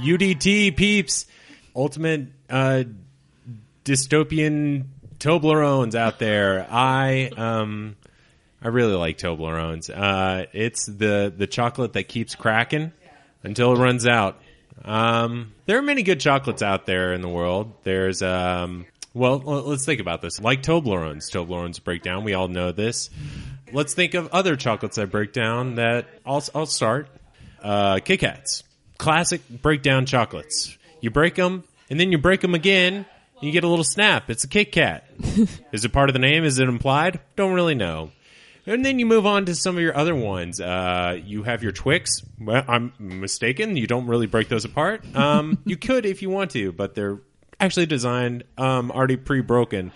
UDT peeps, ultimate dystopian Toblerones out there. I really like Toblerones. It's the chocolate that keeps cracking until it runs out. There are many good chocolates out there in the world. There's well, let's think about this. Like Toblerones. Toblerones break down. We all know this. Let's think of other chocolates that break down that I'll start. Kit Kats. Classic breakdown chocolates. You break them, and then you break them again, and you get a little snap. It's a Kit Kat. Is it part of the name? Is it implied? Don't really know. And then you move on to some of your other ones. You have your Twix. Well, I'm mistaken. You don't really break those apart. You could if you want to, but they're actually designed already pre-broken.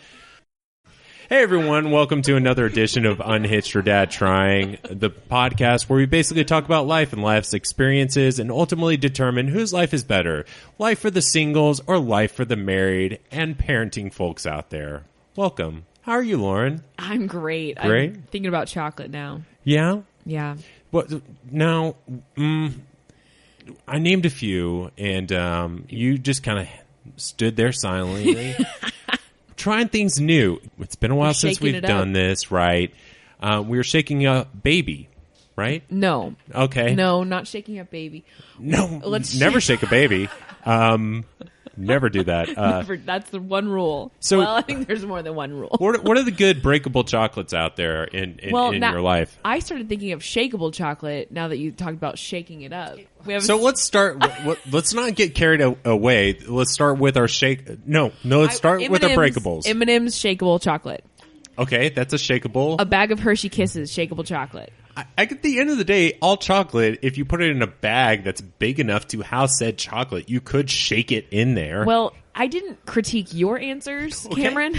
Hey everyone, welcome to another edition of Unhitched or Dad Trying, the podcast where we basically talk about life and life's experiences and ultimately determine whose life is better, life for the singles or life for the married and parenting folks out there. Welcome. How are you, Lauren? I'm great. Great? I'm thinking about chocolate now. Yeah? Yeah. What? Now, I named a few, and you just kind of stood there silently. Trying things new. It's been a while since we've done this, right? We were shaking up baby, right? No. Okay. No, not shaking up baby. No, never shake a baby. Never do that. Never, that's the one rule. So, well, I think there's more than one rule. What are the good breakable chocolates out there in your life? I started thinking of shakeable chocolate now that you talked about shaking it up. So let's start. Let's not get carried away. Let's start with our shake. No. Let's start with our breakables. M&M's shakeable chocolate. Okay, that's a shakeable. A bag of Hershey Kisses shakeable chocolate. At the end of the day, all chocolate, if you put it in a bag that's big enough to house said chocolate, you could shake it in there. Well, I didn't critique your answers, okay. Cameron.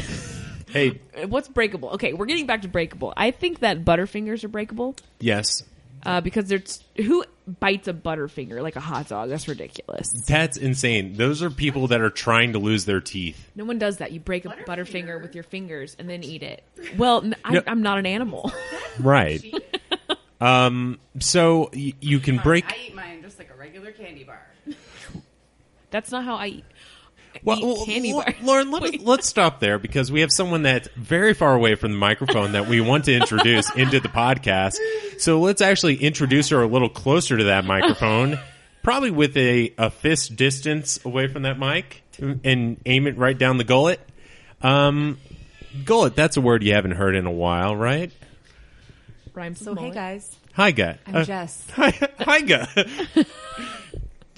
Hey. What's breakable? Okay, we're getting back to breakable. I think that Butterfingers are breakable. Yes. Because who bites a Butterfinger like a hot dog? That's ridiculous. That's insane. Those are people that are trying to lose their teeth. No one does that. You break a Butterfinger with your fingers and then eat it. Well, I'm not an animal. Right. So you can break. I eat mine just like a regular candy bar. That's not how I eat. Candy bar. Lauren, let's stop there because we have someone that's very far away from the microphone that we want to introduce into the podcast. So let's actually introduce her a little closer to that microphone, probably with a fist distance away from that mic, and aim it right down the gullet. Gullet, that's a word you haven't heard in a while, right? Rhymes. So hey guys. Hi, guy. I'm Jess. Hi, guy.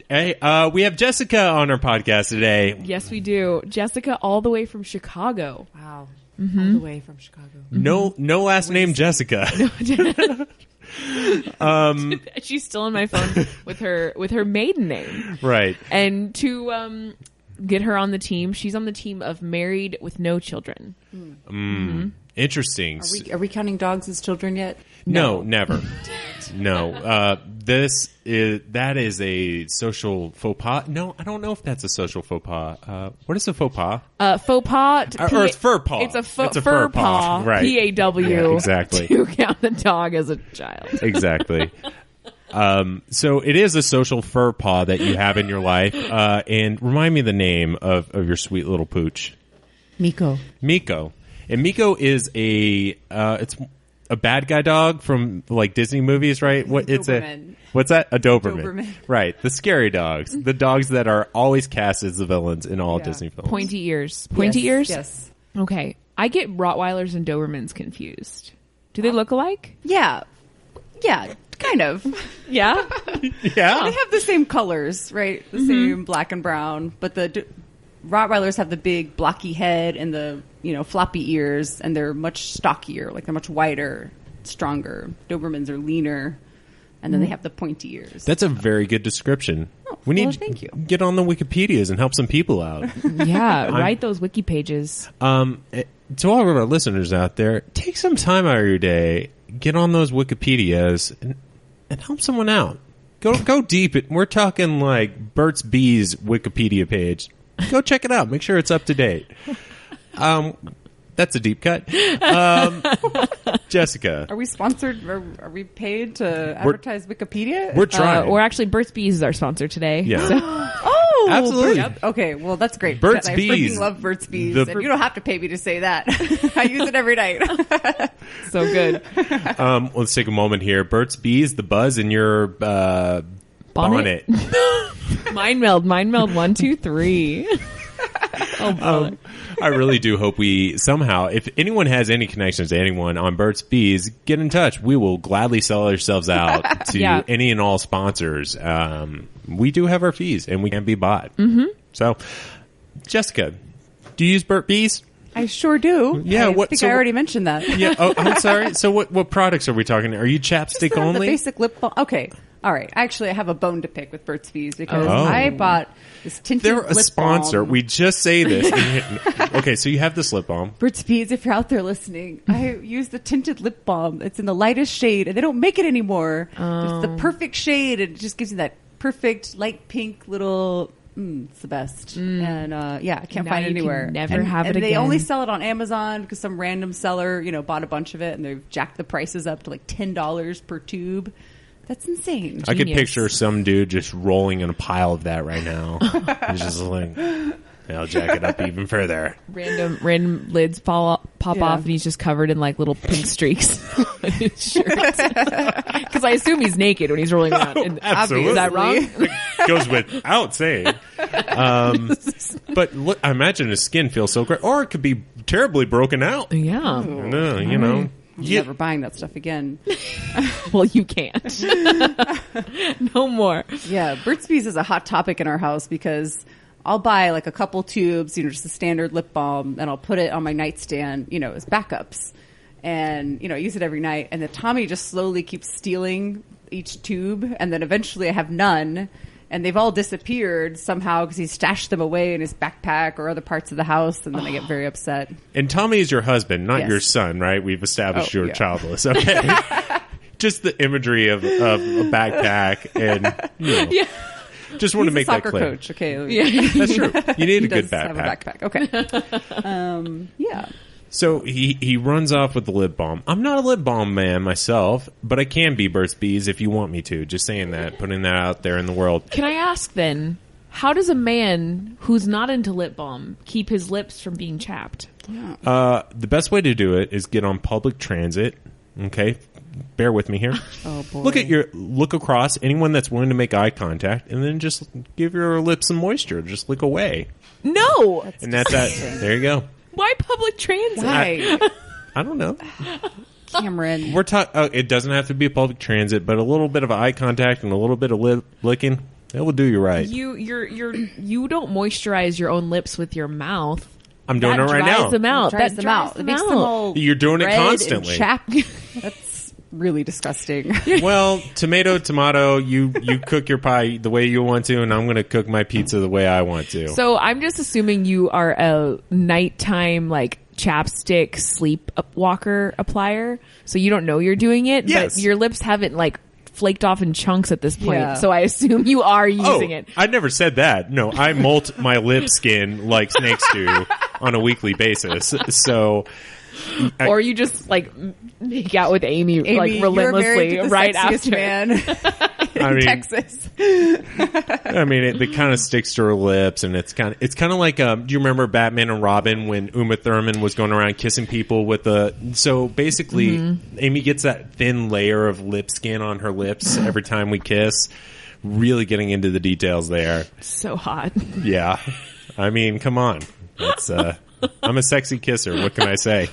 Hey, we have Jessica on our podcast today. Yes, we do. Jessica, all the way from Chicago. Wow. Mm-hmm. All the way from Chicago. No last name Jessica. She's still on my phone with her maiden name. Right. And to get her on the team, she's on the team of Married with No Children. Mm-hmm. Interesting. Are we counting dogs as children yet? No, never. No. That is a social faux pas. No, I don't know if that's a social faux pas. What is a faux pas? Faux pas. Or it's fur paw. It's a fur paw. Right. PAW. Yeah, exactly. To count the dog as a child. Exactly. So it is a social fur paw that you have in your life. And remind me the name of your sweet little pooch. Miko. And Miko is it's a bad guy dog from like Disney movies, right? What's that? A Doberman. Right. The scary dogs. The dogs that are always cast as the villains in all Disney films. Pointy ears. Pointy ears? Yes. Okay. I get Rottweilers and Dobermans confused. Do they look alike? Yeah. Yeah, kind of. Yeah? Yeah. They have the same colors, right? The same black and brown, but the Rottweilers have the big blocky head and the, floppy ears, and they're much stockier, like they're much wider, stronger. Dobermans are leaner, and then they have the pointy ears. That's a very good description. We need thank you. Get on the Wikipedias and help some people out. Yeah, write those wiki pages. To all of our listeners out there, take some time out of your day, get on those Wikipedias, and help someone out. Go deep. We're talking like Burt's Bees Wikipedia page. Go check it out. Make sure it's up to date. That's a deep cut. Jessica. Are we sponsored? Are we paid to advertise Wikipedia? We're trying. Or actually, Burt's Bees is our sponsor today. Yeah. Oh, Absolutely. Yep. Okay, well, that's great. Burt's I Bees. freaking love Burt's Bees. The- And you don't have to pay me to say that. I use it every night. So good. Let's take a moment here. Burt's Bees, the buzz in your bonnet. Mind meld 1, 2, 3. I really do hope we somehow, if anyone has any connections to anyone on Burt's Bees, get in touch. We will gladly sell ourselves out to Yeah. any and all sponsors. We do have our fees, and we can be bought. Mm-hmm. So, Jessica, do you use Burt Bees? I sure do. Yeah, I think I already mentioned that. Yeah. Oh, I'm sorry. So, what products are we talking? Are you chapstick The only? basic lip balm. Okay. All right. Actually, I have a bone to pick with Burt's Bees because Oh. I bought this tinted They're a lip sponsor. balm. We just say this. Okay, so you have this lip balm. Burt's Bees, if you're out there listening, I use the tinted lip balm. It's in the lightest shade, and they don't make it anymore. It's the perfect shade. It just gives you that perfect light pink little... it's the best. And yeah, I can't Now find it you can anywhere. never have it and they again. only sell it on Amazon because some random seller, bought a bunch of it, and they've jacked the prices up to like $10 per tube. That's insane. I could Genius. picture some dude just rolling in a pile of that right now. He's just like, I'll jack it up even further. Random lids pop Yeah. off, and he's just covered in like little pink streaks on his shirt. Because I assume he's naked when he's rolling around. And Absolutely. Is that wrong? It goes without saying. But look, I imagine his skin feels so great. Or it could be terribly broken out. Yeah. No, you know. I'm Yeah. never buying that stuff again. Well, you can't. No more. Yeah, Burt's Bees is a hot topic in our house because I'll buy like a couple tubes, just a standard lip balm, and I'll put it on my nightstand, as backups. And, I use it every night. And then Tommy just slowly keeps stealing each tube. And then eventually I have none. And they've all disappeared somehow because he stashed them away in his backpack or other parts of the house. And then I get very upset. And Tommy is your husband, not Yes. your son, right? We've established Oh, you're yeah. childless. Okay. Just the imagery of a backpack and, Yeah. just want to He's make a soccer that clear. coach, okay? Yeah. That's true. You need a He good does have a backpack. backpack. Okay. Yeah. So he runs off with the lip balm. I'm not a lip balm man myself, but I can be Burt's Bees if you want me to. Just saying that, putting that out there in the world. Can I ask then, how does a man who's not into lip balm keep his lips from being chapped? The best way to do it is get on public transit. Okay, bear with me here. Oh, boy. Look across anyone that's willing to make eye contact, and then just give your lips some moisture. Just lick away, No! and that's that. There you go. Why public transit? Why? I don't know. Cameron. We're talking. It doesn't have to be a public transit, but a little bit of eye contact and a little bit of lip licking, that will do you right. You don't moisturize your own lips with your mouth. I'm doing That it right dries now. them out. Dries That them dries out. them It makes out. them all You're doing it red and constantly. chapped. That's really disgusting. Well, tomato, you cook your pie the way you want to, and I'm going to cook my pizza the way I want to. So I'm just assuming you are a nighttime like chapstick sleep walker applier. So you don't know you're doing it, Yes. but your lips haven't like flaked off in chunks at this point. Yeah. So I assume you are using it. I never said that. No, I molt my lip skin like snakes do on a weekly basis. So, Or you just like make out with Amy, like you're married relentlessly to the right sexiest after. man in I mean- Texas. I mean, it kind of sticks to her lips, and it's kind of like. Do you remember Batman and Robin when Uma Thurman was going around kissing people with the? So basically, Amy gets that thin layer of lip skin on her lips every time we kiss. Really getting into the details there. So hot. Yeah, I mean, come on. It's I'm a sexy kisser. What can I say?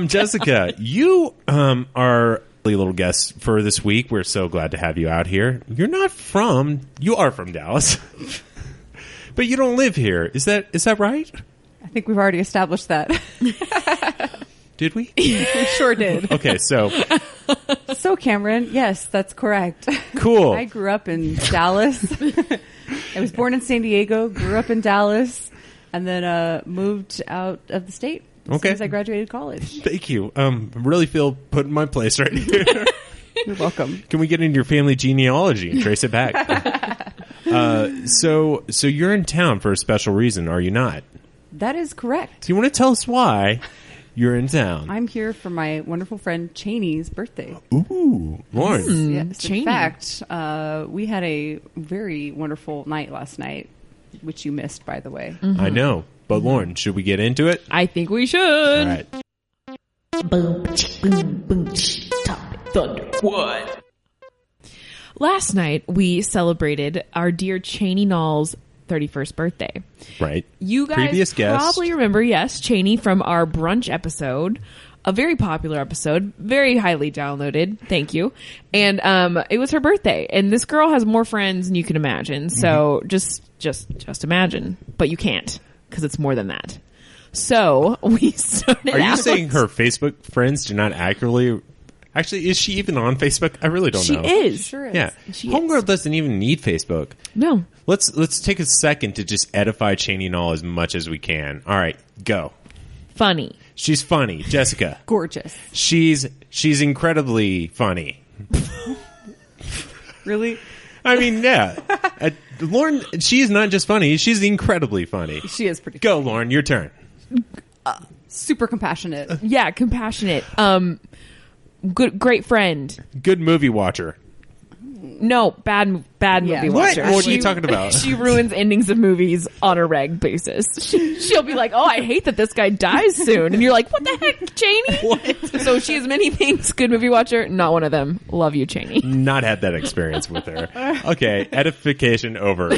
Jessica, you are a little guest for this week. We're so glad to have you out here. You are from Dallas, but you don't live here. Is that right? I think we've already established that. Did we? We sure did. Okay, so So, Cameron, yes, that's correct. cool. I grew up in Dallas. I was born in San Diego, grew up in Dallas, and then moved out of the state as Okay. soon as I graduated college. Thank you. Really feel put in my place right here. You're welcome. Can we get into your family genealogy and trace it back? So you're in town for a special reason, are you not? That is correct. Do you want to tell us why? you're in town? I'm here for my wonderful friend Cheney's birthday. Ooh, Lauren. Yes, Cheney. in fact, we had a very wonderful night last night, which you missed, by the way. I know. But Lauren, should we get into it? I think we should. All right. Boom, boom, boom, topic thunder. What? Last night, we celebrated our dear Cheney Knoll's 31st birthday. Right. You guys Previous guest. probably remember, yes, Cheney from our brunch episode, a very popular episode, very highly downloaded. Thank you. And it was her birthday, and this girl has more friends than you can imagine. So just imagine, but you can't because it's more than that. So we started. Are you out- saying her Facebook friends do not accurately? Actually, is she even on Facebook? I really don't know. She is. Sure is. Yeah. She Homegirl is. doesn't even need Facebook. No. Let's take a second to just edify Cheney Knoll as much as we can. All right, go. Funny. She's funny, Jessica. Gorgeous. She's incredibly funny. Really? I mean, yeah. Lauren, she's not just funny; she's incredibly funny. She is pretty Go, Lauren, your turn. super compassionate. Yeah, compassionate. Great friend. Good movie watcher. No, bad movie Yeah. What? watcher. What are you talking about? She ruins endings of movies on a reg basis. She'll be like, "Oh, I hate that this guy dies soon," and you're like, "What the heck, Cheney?" What? So she has many things. Good movie watcher, not one of them. Love you, Cheney. Not had that experience with her. Okay, edification over.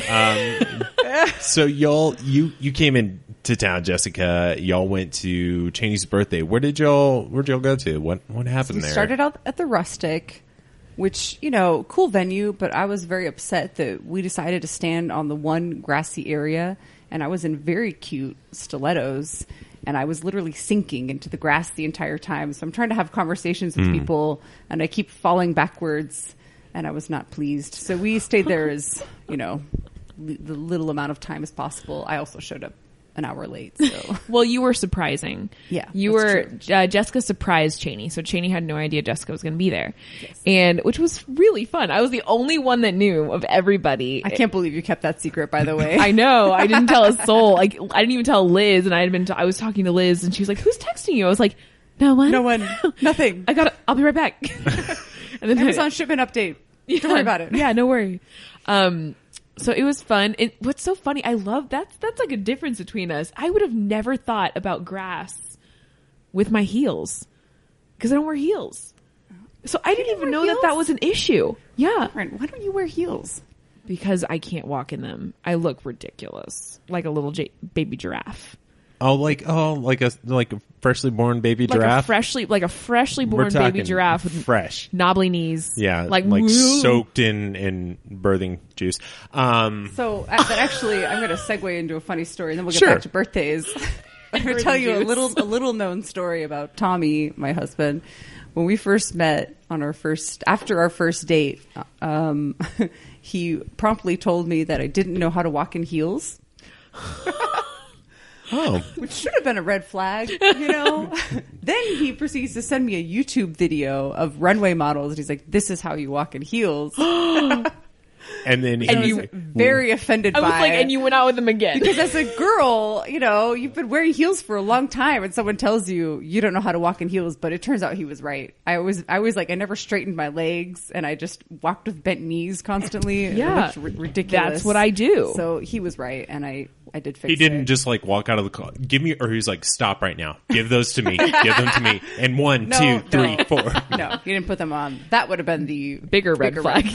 So you came in to town, Jessica. Y'all went to Cheney's birthday. Where'd y'all go to? What happened We there? started out at the Rustic, which, cool venue, but I was very upset that we decided to stand on the one grassy area, and I was in very cute stilettos, and I was literally sinking into the grass the entire time. So I'm trying to have conversations with people, and I keep falling backwards, and I was not pleased. So we stayed there as, the little amount of time as possible. I also showed up an hour late. So Well, you were surprising. Yeah, you that's were. Jessica surprised Cheney, so Cheney had no idea Jessica was going to be there, and which was really fun. I was the only one that knew of everybody. I can't believe you kept that secret, by the way. I know. I didn't tell a soul. Like I didn't even tell Liz, and I was talking to Liz, and she was like, "Who's texting you?" I was like, "No one. No one. Nothing. I'll be right back." And then Amazon shipment update. Don't worry about it. Yeah, no worry. So it was fun. What's so funny, I love that's like a difference between us. I would have never thought about grass with my heels because I don't wear heels. So I didn't even know that was an issue. Yeah. Why don't you wear heels? Because I can't walk in them. I look ridiculous. Like a little baby giraffe. like a freshly born baby giraffe. Like a freshly We're born talking baby giraffe with fresh. knobbly knees. Yeah, Like like soaked in birthing juice. So that actually, I'm going to segue into a funny story, and then we'll get Sure. back to birthdays. I'm going to tell you a little known story about Tommy, my husband. When we first met after our first date, he promptly told me that I didn't know how to walk in heels. Oh, Which should have been a red flag, Then he proceeds to send me a YouTube video of runway models. And he's like, "This is how you walk in heels." and then And you very offended I by was like, it. and you went out with them again. Because as a girl, you've been wearing heels for a long time, and someone tells you you don't know how to walk in heels, but it turns out he was right. I was like, I never straightened my legs, and I just walked with bent knees constantly. Yeah. It looked ridiculous. That's what I do. So he was right, and I did fix it. he didn't just like walk out of the car. Give me, or he was like, "Stop right now. Give those to me. Give them to me." And 1, 2, 3, 4. No, he didn't put them on. That would have been the Bigger red flag.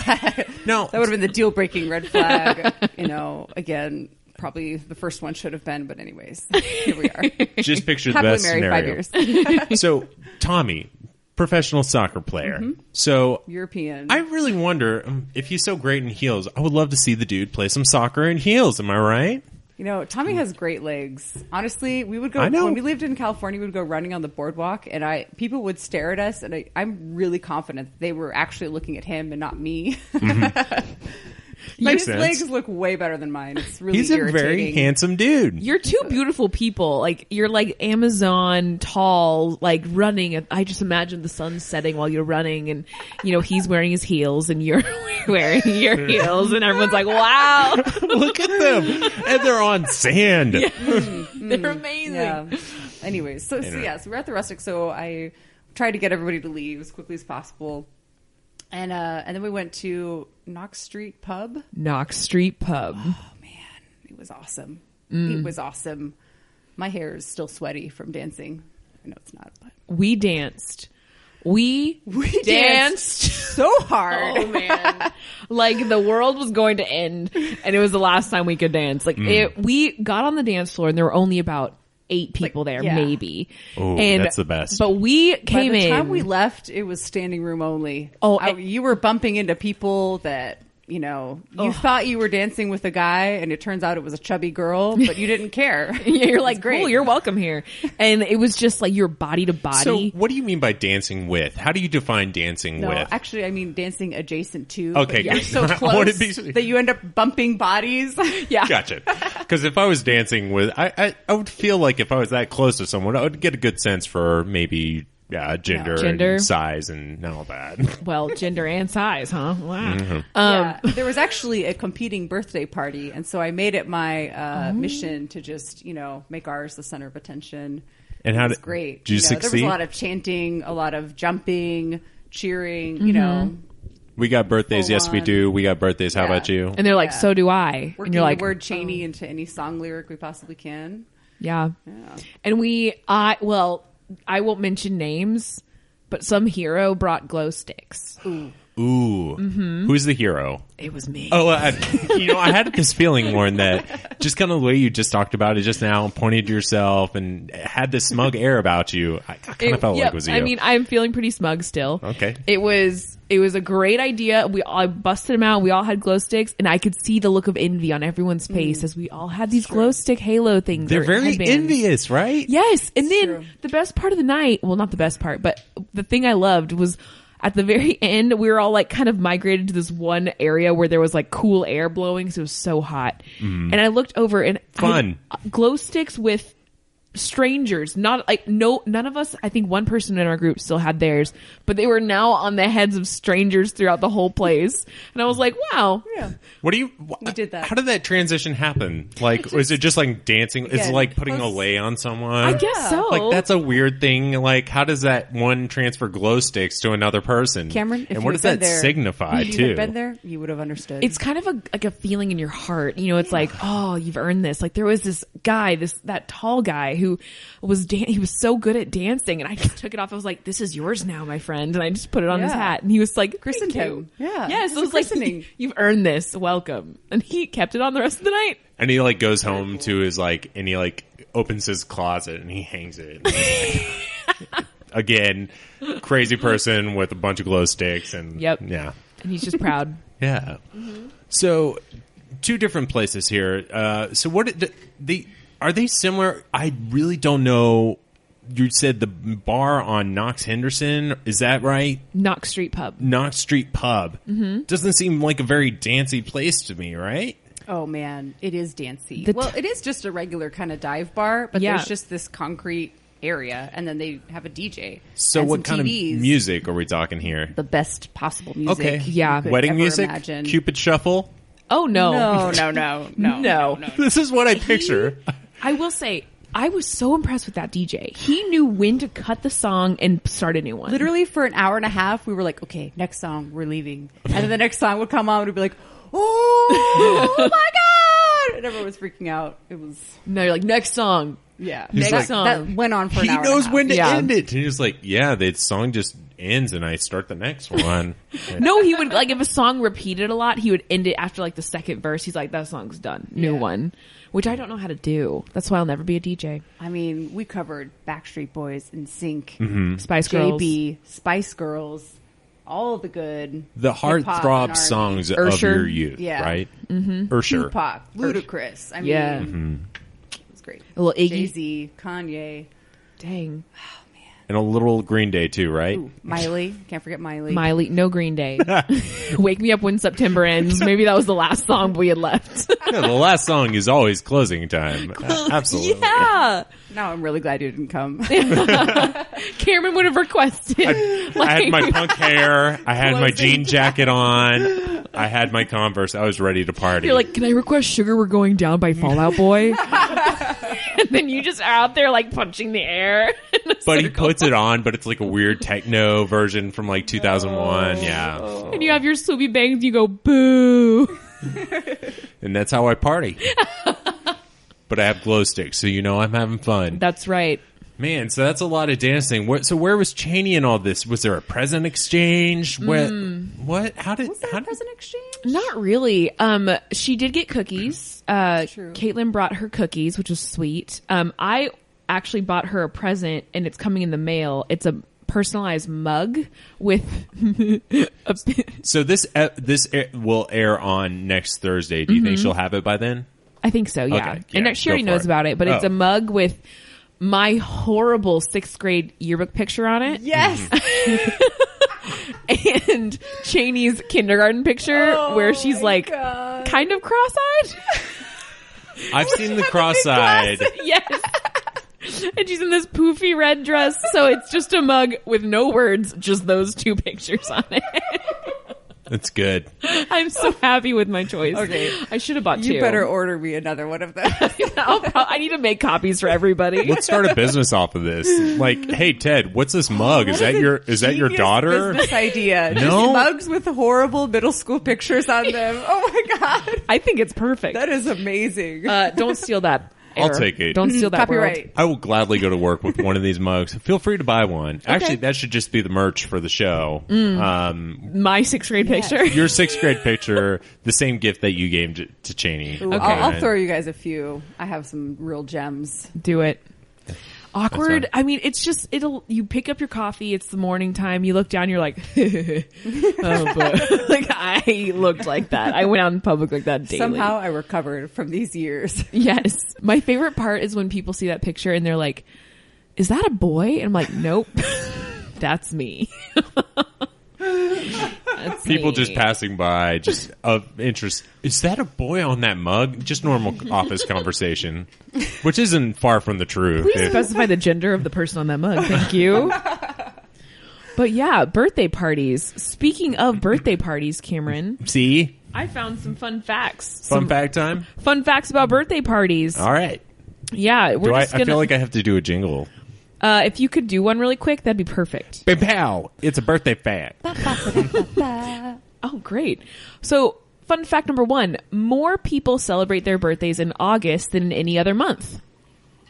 No, That would have been the deal-breaking red flag. Again, probably the first one should have been, but anyways, here we are. just picture the Happily best married scenario. 5 years. So, Tommy, professional soccer player. So, European. I really wonder if he's so great in heels. I would love to see the dude play some soccer in heels. Am I right? Tommy has great legs. Honestly, we would go I know. when we lived in California. We would go running on the boardwalk, and people would stare at us, and I'm really confident they were actually looking at him and not me. Makes His sense. legs look way better than mine. It's really He's a irritating. very handsome dude. You're two beautiful people. Like you're like Amazon tall, like running. I just imagine the sun setting while you're running, and he's wearing his heels, and you're wearing your heels, and everyone's like, "Wow, Look at them, and they're on sand. they're amazing." Yeah. Anyways, so we're at the Rustic. So I tried to get everybody to leave as quickly as possible. And then we went to Knox Street Pub. Knox Street Pub. Oh, man. It was awesome. It was awesome. My hair is still sweaty from dancing. I know it's not, but. We danced. We danced so hard. Oh, man. Like, the world was going to end, and it was the last time we could dance. Like, we got on the dance floor, and there were only about 8 people there, maybe. Oh, and that's the best. But we came in. By the time we left, it was standing room only. Oh, you were bumping into people that, you know, you thought you were dancing with a guy, and it turns out it was a chubby girl, but you didn't care. Yeah, you're like, great. Cool, you're welcome here. And it was just like your body to body. So what do you mean by dancing with? How do you define dancing with? Actually, I mean dancing adjacent to. Okay, you're good. so I close wanted to be- that you end up bumping bodies. Yeah. Gotcha. Because if I was dancing with, I would feel like if I was that close to someone, I would get a good sense for maybe gender and size and all that. Well, gender and size, huh? Wow. Mm-hmm. There was actually a competing birthday party, and so I made it my mission to just, you know, make ours the center of attention. And how it was great. Did you There succeed? was a lot of chanting, a lot of jumping, cheering, you know. We got birthdays. Full Yes, we on. do. We got birthdays. How about you? And they're like, so do I. Working and you're like, the word Cheney into any song lyric we possibly can. yeah. And I won't mention names, but some hero brought glow sticks. Ooh. Who's the hero? It was me. Oh, I had this feeling, Lauren, that just kind of the way you just talked about it just now, pointed to yourself and had this smug air about you. I kind of felt like it was you. I mean, I'm feeling pretty smug still. Okay. It was a great idea. I busted them out. We all had glow sticks, and I could see the look of envy on everyone's face as we all had these glow stick halo things. They're or very headbands. envious, right? Yes. And then true. the best part of the night, well, not the best part, but the thing I loved was at the very end, we were all like kind of migrated to this one area where there was like cool air blowing because it was so hot. And I looked over and Fun. Glow sticks with strangers, not like none of us. I think one person in our group still had theirs, but they were now on the heads of strangers throughout the whole place. And I was like, wow. Yeah. We did that. How did that transition happen? Like, was it just like dancing? Is it Again, like putting a close- lay on someone? I guess so. Like, that's a weird thing. Like, how does that one transfer glow sticks to another person? Cameron, if and you what had does that been there, signify, if you too? had been there, you would have understood. It's kind of a feeling in your heart. You know, it's like, oh, you've earned this. Like there was this guy, that tall guy who was he was so good at dancing, and I just took it off. I was like, this is yours now, my friend. And I just put it on his hat, and he was like, Christened thank him. you. Yeah. Yes. It's I was a like, christening. you've earned this. Welcome. And he kept it on the rest of the night. And he like goes home to his and he like opens his closet and he hangs it. Again, crazy person with a bunch of glow sticks and Yep. yeah. And he's just proud. Yeah. So, two different places here. So, are they similar? I really don't know. You said the bar on Knox Henderson. Is that right? Knox Street Pub. Knox Street Pub. Doesn't seem like a very dancey place to me, right? Oh man, it is dancey. The Well, it is just a regular kind of dive bar, but Yeah. there's just this concrete area, and then they have a DJ. So, and what some kind of TVs. music are we talking here? The best possible music. Okay. Yeah. you could Wedding ever music? Imagine. Cupid Shuffle? Oh, no. No. This is what I picture. I will say, I was so impressed with that DJ. He knew when to cut the song and start a new one. Literally for an hour and a half, we were like, okay, next song, we're leaving. And then the next song would come on, and we'd be like, oh my God! And everyone was freaking out. It was, No, you're like, next song. yeah. He's Next like- song. That went on for an He hour and a knows half. when to Yeah. end it. And he was like, yeah, the song just ends and I start the next one. No, he would, like, if a song repeated a lot, he would end it after, like, the second verse. He's like, that song's done. New Yeah. one. Which I don't know how to do. That's why I'll never be a DJ. I mean, we covered Backstreet Boys, NSYNC, Mm-hmm. Spice Girls. JB, Spice Girls, all the good. The hip-hop heartthrob and songs of Usher. your youth, Yeah. right? Mm-hmm. Usher. Tupac, Ludacris. I mean, Yeah. it was great. A little Iggy. Jay-Z, Kanye, Dang. And a little Green Day too, right? ooh, Miley. Can't forget Miley. Miley, no Green Day. Wake Me Up When September Ends. Maybe that was the last song we had left. Yeah, the last song is always closing time. Absolutely. Yeah. Now I'm really glad you didn't come. Cameron would have requested. I had my punk hair. I had my Closing jean jacket on. I had my Converse. I was ready to party. You're like, can I request Sugar We're Going Down by Fall Out Boy? And then you just are out there like punching the air. But he puts it on, but it's like a weird techno version from like 2001. Yeah. And you have your swoopy bangs and you go, boo. And that's how I party. But I have glow sticks, so you know I'm having fun. That's right. Man, so that's a lot of dancing. So where was Cheney in all this? Was there a present exchange? What? How did? Was there a present exchange? Not really. She did get cookies. True. Caitlin brought her cookies, which was sweet. I actually bought her a present, and it's coming in the mail. It's a personalized mug with So this will air on next Thursday. Do you think she'll have it by then? I think so, yeah. Okay, yeah, And she already go for knows it. about it, but it's Oh. a mug with my horrible 6th grade yearbook picture on it. Yes. And Cheney's kindergarten picture where she's like God. kind of cross-eyed. I've seen the cross-eyed. Yes. And she's in this poofy red dress, so it's just a mug with no words, just those 2 pictures on it. That's good. I'm so happy with my choice. Okay. I should have bought 2. You better order me another one of those. I need to make copies for everybody. Let's start a business off of this. Like, hey Ted, what's this mug? Is that your Genius daughter? Business idea. No. Just mugs with horrible middle school pictures on them. Oh my god, I think it's perfect. that is amazing. Don't steal that. I'll Error. take it. Don't steal that. Copyright. I will gladly go to work with one of these mugs. Feel free to buy one. Actually, that should just be the merch for the show. World. My 6th grade picture. Your 6th grade picture, the same gift that you gave to Cheney. Ooh, I'll throw you guys a few. I have some real gems. Do it. Awkward. fine. I mean, it's just you pick up your coffee. It's the morning time. You look down. You're like, oh, but like I looked like that. I went out in public like that daily. Somehow I recovered from these years. Yes. My favorite part is when people see that picture and they're like, "Is that a boy?" And I'm like, "Nope, that's me." That's People me. just passing by, just of interest. Is that a boy on that mug? Just normal office conversation, which isn't far from the truth. Please specify the gender of the person on that mug. Thank you. But yeah, birthday parties. Speaking of birthday parties, Cameron, See? I found some fun facts. Fun fact time? Fun facts about birthday parties. All right. Yeah, we're I just gonna. feel like I have to do a jingle. If you could do one really quick, that'd be perfect. Bam, pow. It's a birthday fact. Oh, great. So, fun fact number 1, more people celebrate their birthdays in August than in any other month.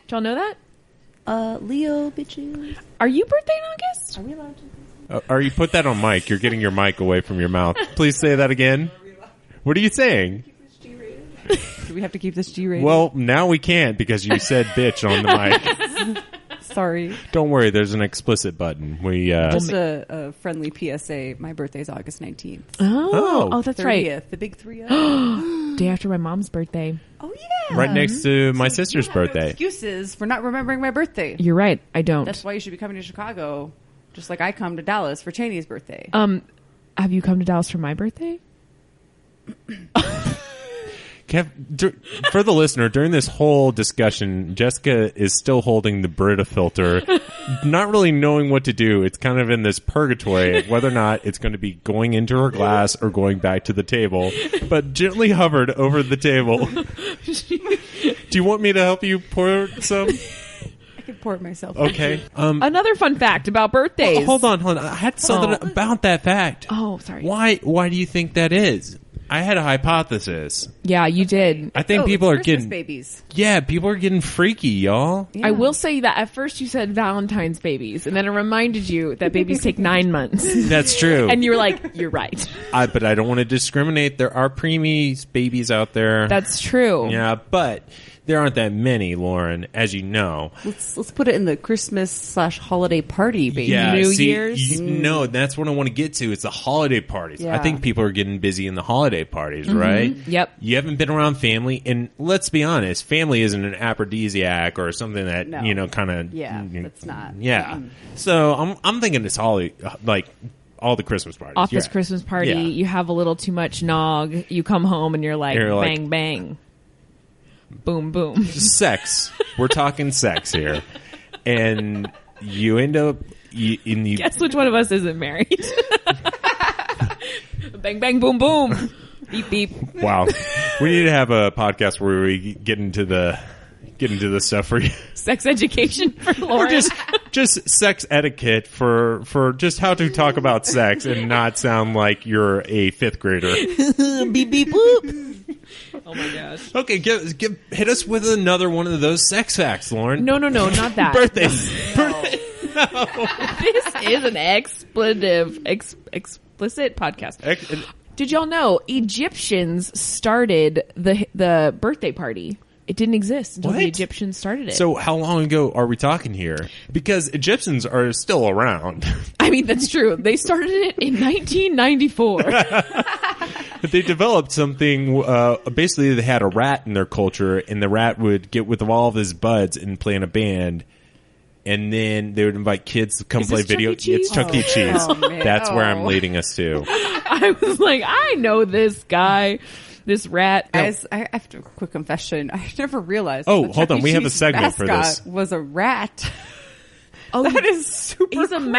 Did y'all know that? Leo bitches. Are you birthday in August? Are we allowed to? Or you put that on mic. You're getting your mic away from your mouth. Please say that again. What are you saying? Do we have to keep this G rated? Well, now we can't because you said bitch on the mic. Sorry. Don't worry. There's an explicit button. We, Just a friendly PSA. My birthday's August 19th. Oh, that's 30th, right. The big 3-0. Day after my mom's birthday. Oh, yeah. right next to my sister's You have no birthday. excuses for not remembering my birthday. You're right. I don't. That's why you should be coming to Chicago, just like I come to Dallas for Cheney's birthday. Have you come to Dallas for my birthday? For the listener, during this whole discussion, Jessica is still holding the Brita filter, not really knowing what to do. It's kind of in this purgatory of whether or not it's going to be going into her glass or going back to the table, but gently hovered over the table. Do you want me to help you pour some? I can pour it myself. Okay. Another fun fact about birthdays. Hold on. I had something about that fact. Oh, sorry. Why do you think that is? I had a hypothesis. Yeah, you did. I think people it's are Christmas getting babies. Yeah, people are getting freaky, y'all. Yeah. I will say that at first you said Valentine's babies, and then it reminded you that babies take 9 months. That's true. And you were like, you're right. But I don't want to discriminate. There are preemies, babies out there. That's true. Yeah, but there aren't that many, Lauren, as you know. Let's put it in the Christmas/holiday party, baby. Yeah, New see, Year's? No, that's what I want to get to. It's the holiday parties. Yeah. I think people are getting busy in the holiday parties, right? Yep. You haven't been around family, and let's be honest, family isn't an aphrodisiac or something that, No. kind of... Yeah, that's not. Yeah. So I'm thinking it's like all the Christmas parties. Office Yeah. Christmas party, Yeah. you have a little too much nog, you come home and you're like, bang, bang. Boom, boom. Sex. We're talking sex here. And you end up... Guess which one of us isn't married? Bang, bang, boom, boom. Beep, beep. Wow. We need to have a podcast where we get into the get into this stuff for you. Sex education for Lauren. Just sex etiquette for just how to talk about sex and not sound like you're a 5th grader. Beep beep boop. Oh my gosh. Okay, hit us with another one of those sex facts, Lauren. No, not that. Birthdays. No. This is an explicit podcast. Did y'all know Egyptians started the birthday party? It didn't exist until the Egyptians started it. So how long ago are we talking here? Because Egyptians are still around. I mean, that's true. They started it in 1994. They developed something, basically they had a rat in their culture, and the rat would get with all of his buds and play in a band. And then they would invite kids to come play video. It's Chuck E. Cheese. Oh, man. That's where I'm leading us to. I was like, I know this guy, this rat. Guys, I have to quick confession. I never realized. Oh, that hold Chuck on. E. We have a Cheese segment for mascot this. Was a rat. Oh, That is super he's a creepy.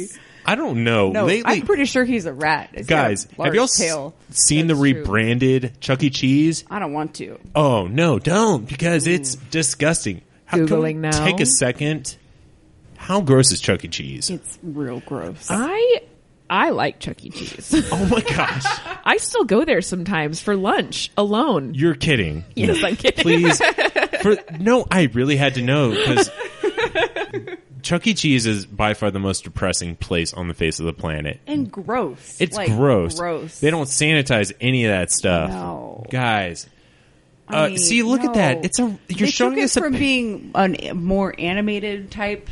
mouse. I don't know. No, Lately, I'm pretty sure he's a rat. He's got a guys, have large y'all tail. seen the That's true. rebranded Chuck E. Cheese? I don't want to. Oh, no, don't, because it's disgusting. Can we Googling now. Take a second. How gross is Chuck E. Cheese? It's real gross. I like Chuck E. Cheese. Oh my gosh. I still go there sometimes for lunch alone. You're kidding. Yes, I'm kidding. Please. No, I really had to know because Chuck E. Cheese is by far the most depressing place on the face of the planet. And gross. It's Like, gross. Gross. They don't sanitize any of that stuff. No. Guys. I mean, See, look at that. no. You're showing took us it from being a more animated type,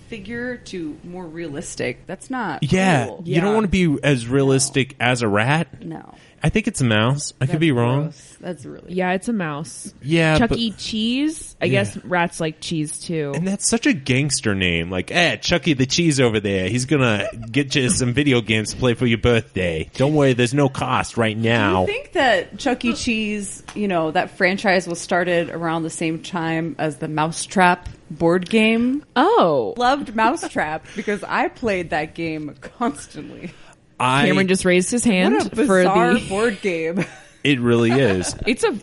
figure to more realistic. That's not Yeah, cool. you don't want to be as realistic as a rat. No. I think it's a mouse. I could be wrong. Gross. That's really Yeah, it's a mouse. Yeah, Chuck but- E. Cheese. I guess rats like cheese too. And that's such a gangster name. Like, Chucky the Cheese over there. He's gonna get you some video games to play for your birthday. Don't worry, there's no cost right now. I think that Chuck E. Cheese, that franchise was started around the same time as the Mousetrap board game. Oh. Loved Mousetrap because I played that game constantly. Cameron just raised his hand What a for bizarre the. board game. It really is.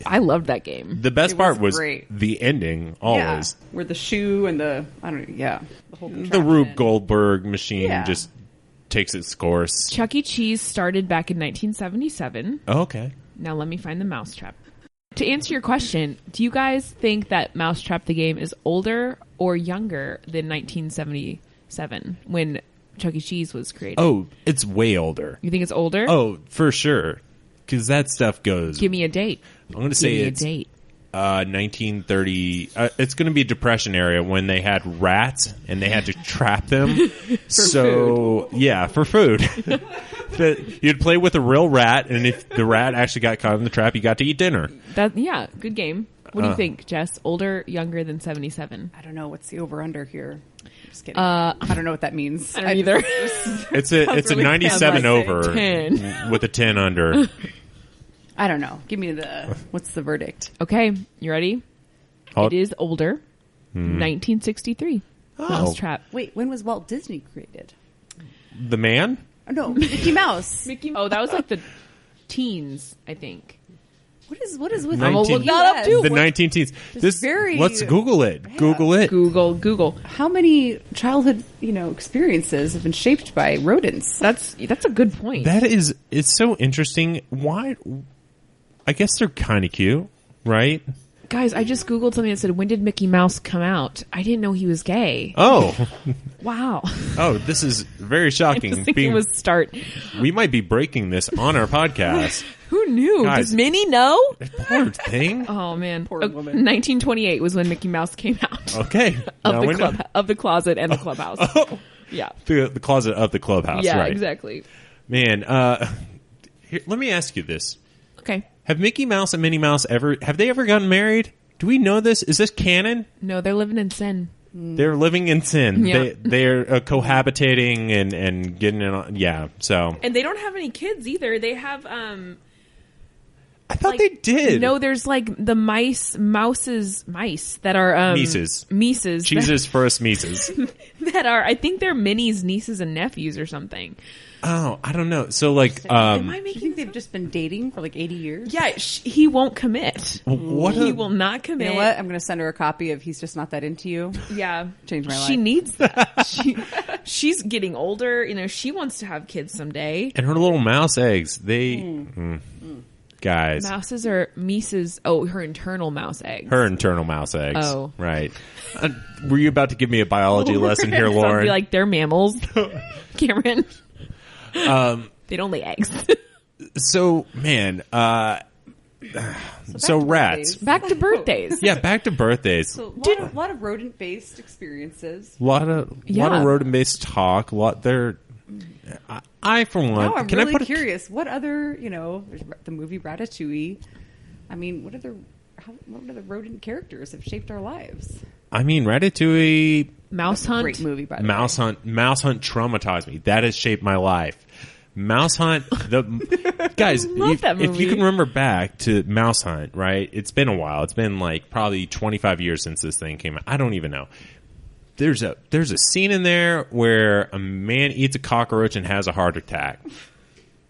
I loved that game. The best It part was was great. the ending, always. Yeah, where the shoe and the whole The Rube Goldberg machine Yeah. just takes its course. Chuck E. Cheese started back in 1977. Oh, okay. Now let me find the Mousetrap. To answer your question, do you guys think that Mousetrap the game is older or younger than 1977 when Chuck E. Cheese was created? Oh, it's way older. You think it's older? Oh, for sure. Because that stuff goes. Give me a date. I'm going to say Give me it's a date. 1930. It's going to be a depression era when they had rats and they had to trap them. For food. You'd play with a real rat, and if the rat actually got caught in the trap, you got to eat dinner. Good game. What do you think, Jess? Older, younger than 77? I don't know what's the over under here. I'm just kidding. I don't know what that means. I don't either. It's a really 97 bad, over 10. with a 10 under. I don't know. Give me what's the verdict? Okay, you ready? Oh. It is older. 1963. Mousetrap. Wait, when was Walt Disney created? The man? Oh, no, Mickey Mouse. Oh, that was like the teens, I think. What is with I'm gonna look that up, too. The 19 teens. Let's Google it. Google it. Google. How many childhood, experiences have been shaped by rodents? That's a good point. It's so interesting. Why? I guess they're kind of cute, right? Guys, I just Googled something that said, when did Mickey Mouse come out? I didn't know he was gay. Oh. Wow. Oh, this is very I shocking. was thinking it was start. We might be breaking this on our podcast. Who knew? Guys. Does Minnie know? Poor thing. Oh, man. Poor woman. 1928 was when Mickey Mouse came out. Okay. Now we know. Of the closet and the clubhouse. Oh. Yeah. The closet of the clubhouse, Yeah, right. exactly. Man, here, let me ask you this. Okay. Have Mickey Mouse and Minnie Mouse ever gotten married? Do we know this? Is this canon? No, they're living in sin. They're living in sin. Yeah. They're cohabitating and getting it on. Yeah, so. And they don't have any kids either. They have, I thought they did. No, there's like the mice that are Mises. Jesus for us Mises. that are, I think they're Minnie's nieces and nephews or something. Oh, I don't know. So like, Am I Do you think they've just been dating for like 80 years? Yeah, he won't commit. He will not commit. You know what? I'm going to send her a copy of He's Just Not That Into You. Yeah. Change my life. She needs that. She's getting older. You know, she wants to have kids someday. And her little mouse eggs, guys. Mouses are Mises. Oh, her internal mouse eggs. Her internal mouse eggs. Oh. Right. Were you about to give me a biology lesson here, Lauren? Be like, they're mammals. Cameron. They don't lay eggs. So, man, so rats. Back to birthdays. Yeah, back to birthdays. So a lot of rodent-based experiences. A lot of rodent-based talk. I for one, Now I'm can really I put curious. What other, there's the movie Ratatouille. I mean, what other rodent characters have shaped our lives? I mean, Ratatouille, Mouse Hunt. Great movie, by the way. Mouse Hunt traumatized me. That has shaped my life. Mouse Hunt, guys, love that movie. If you can remember back to Mouse Hunt, right? It's been a while. It's been like probably 25 years since this thing came out. I don't even know. There's a scene in there where a man eats a cockroach and has a heart attack.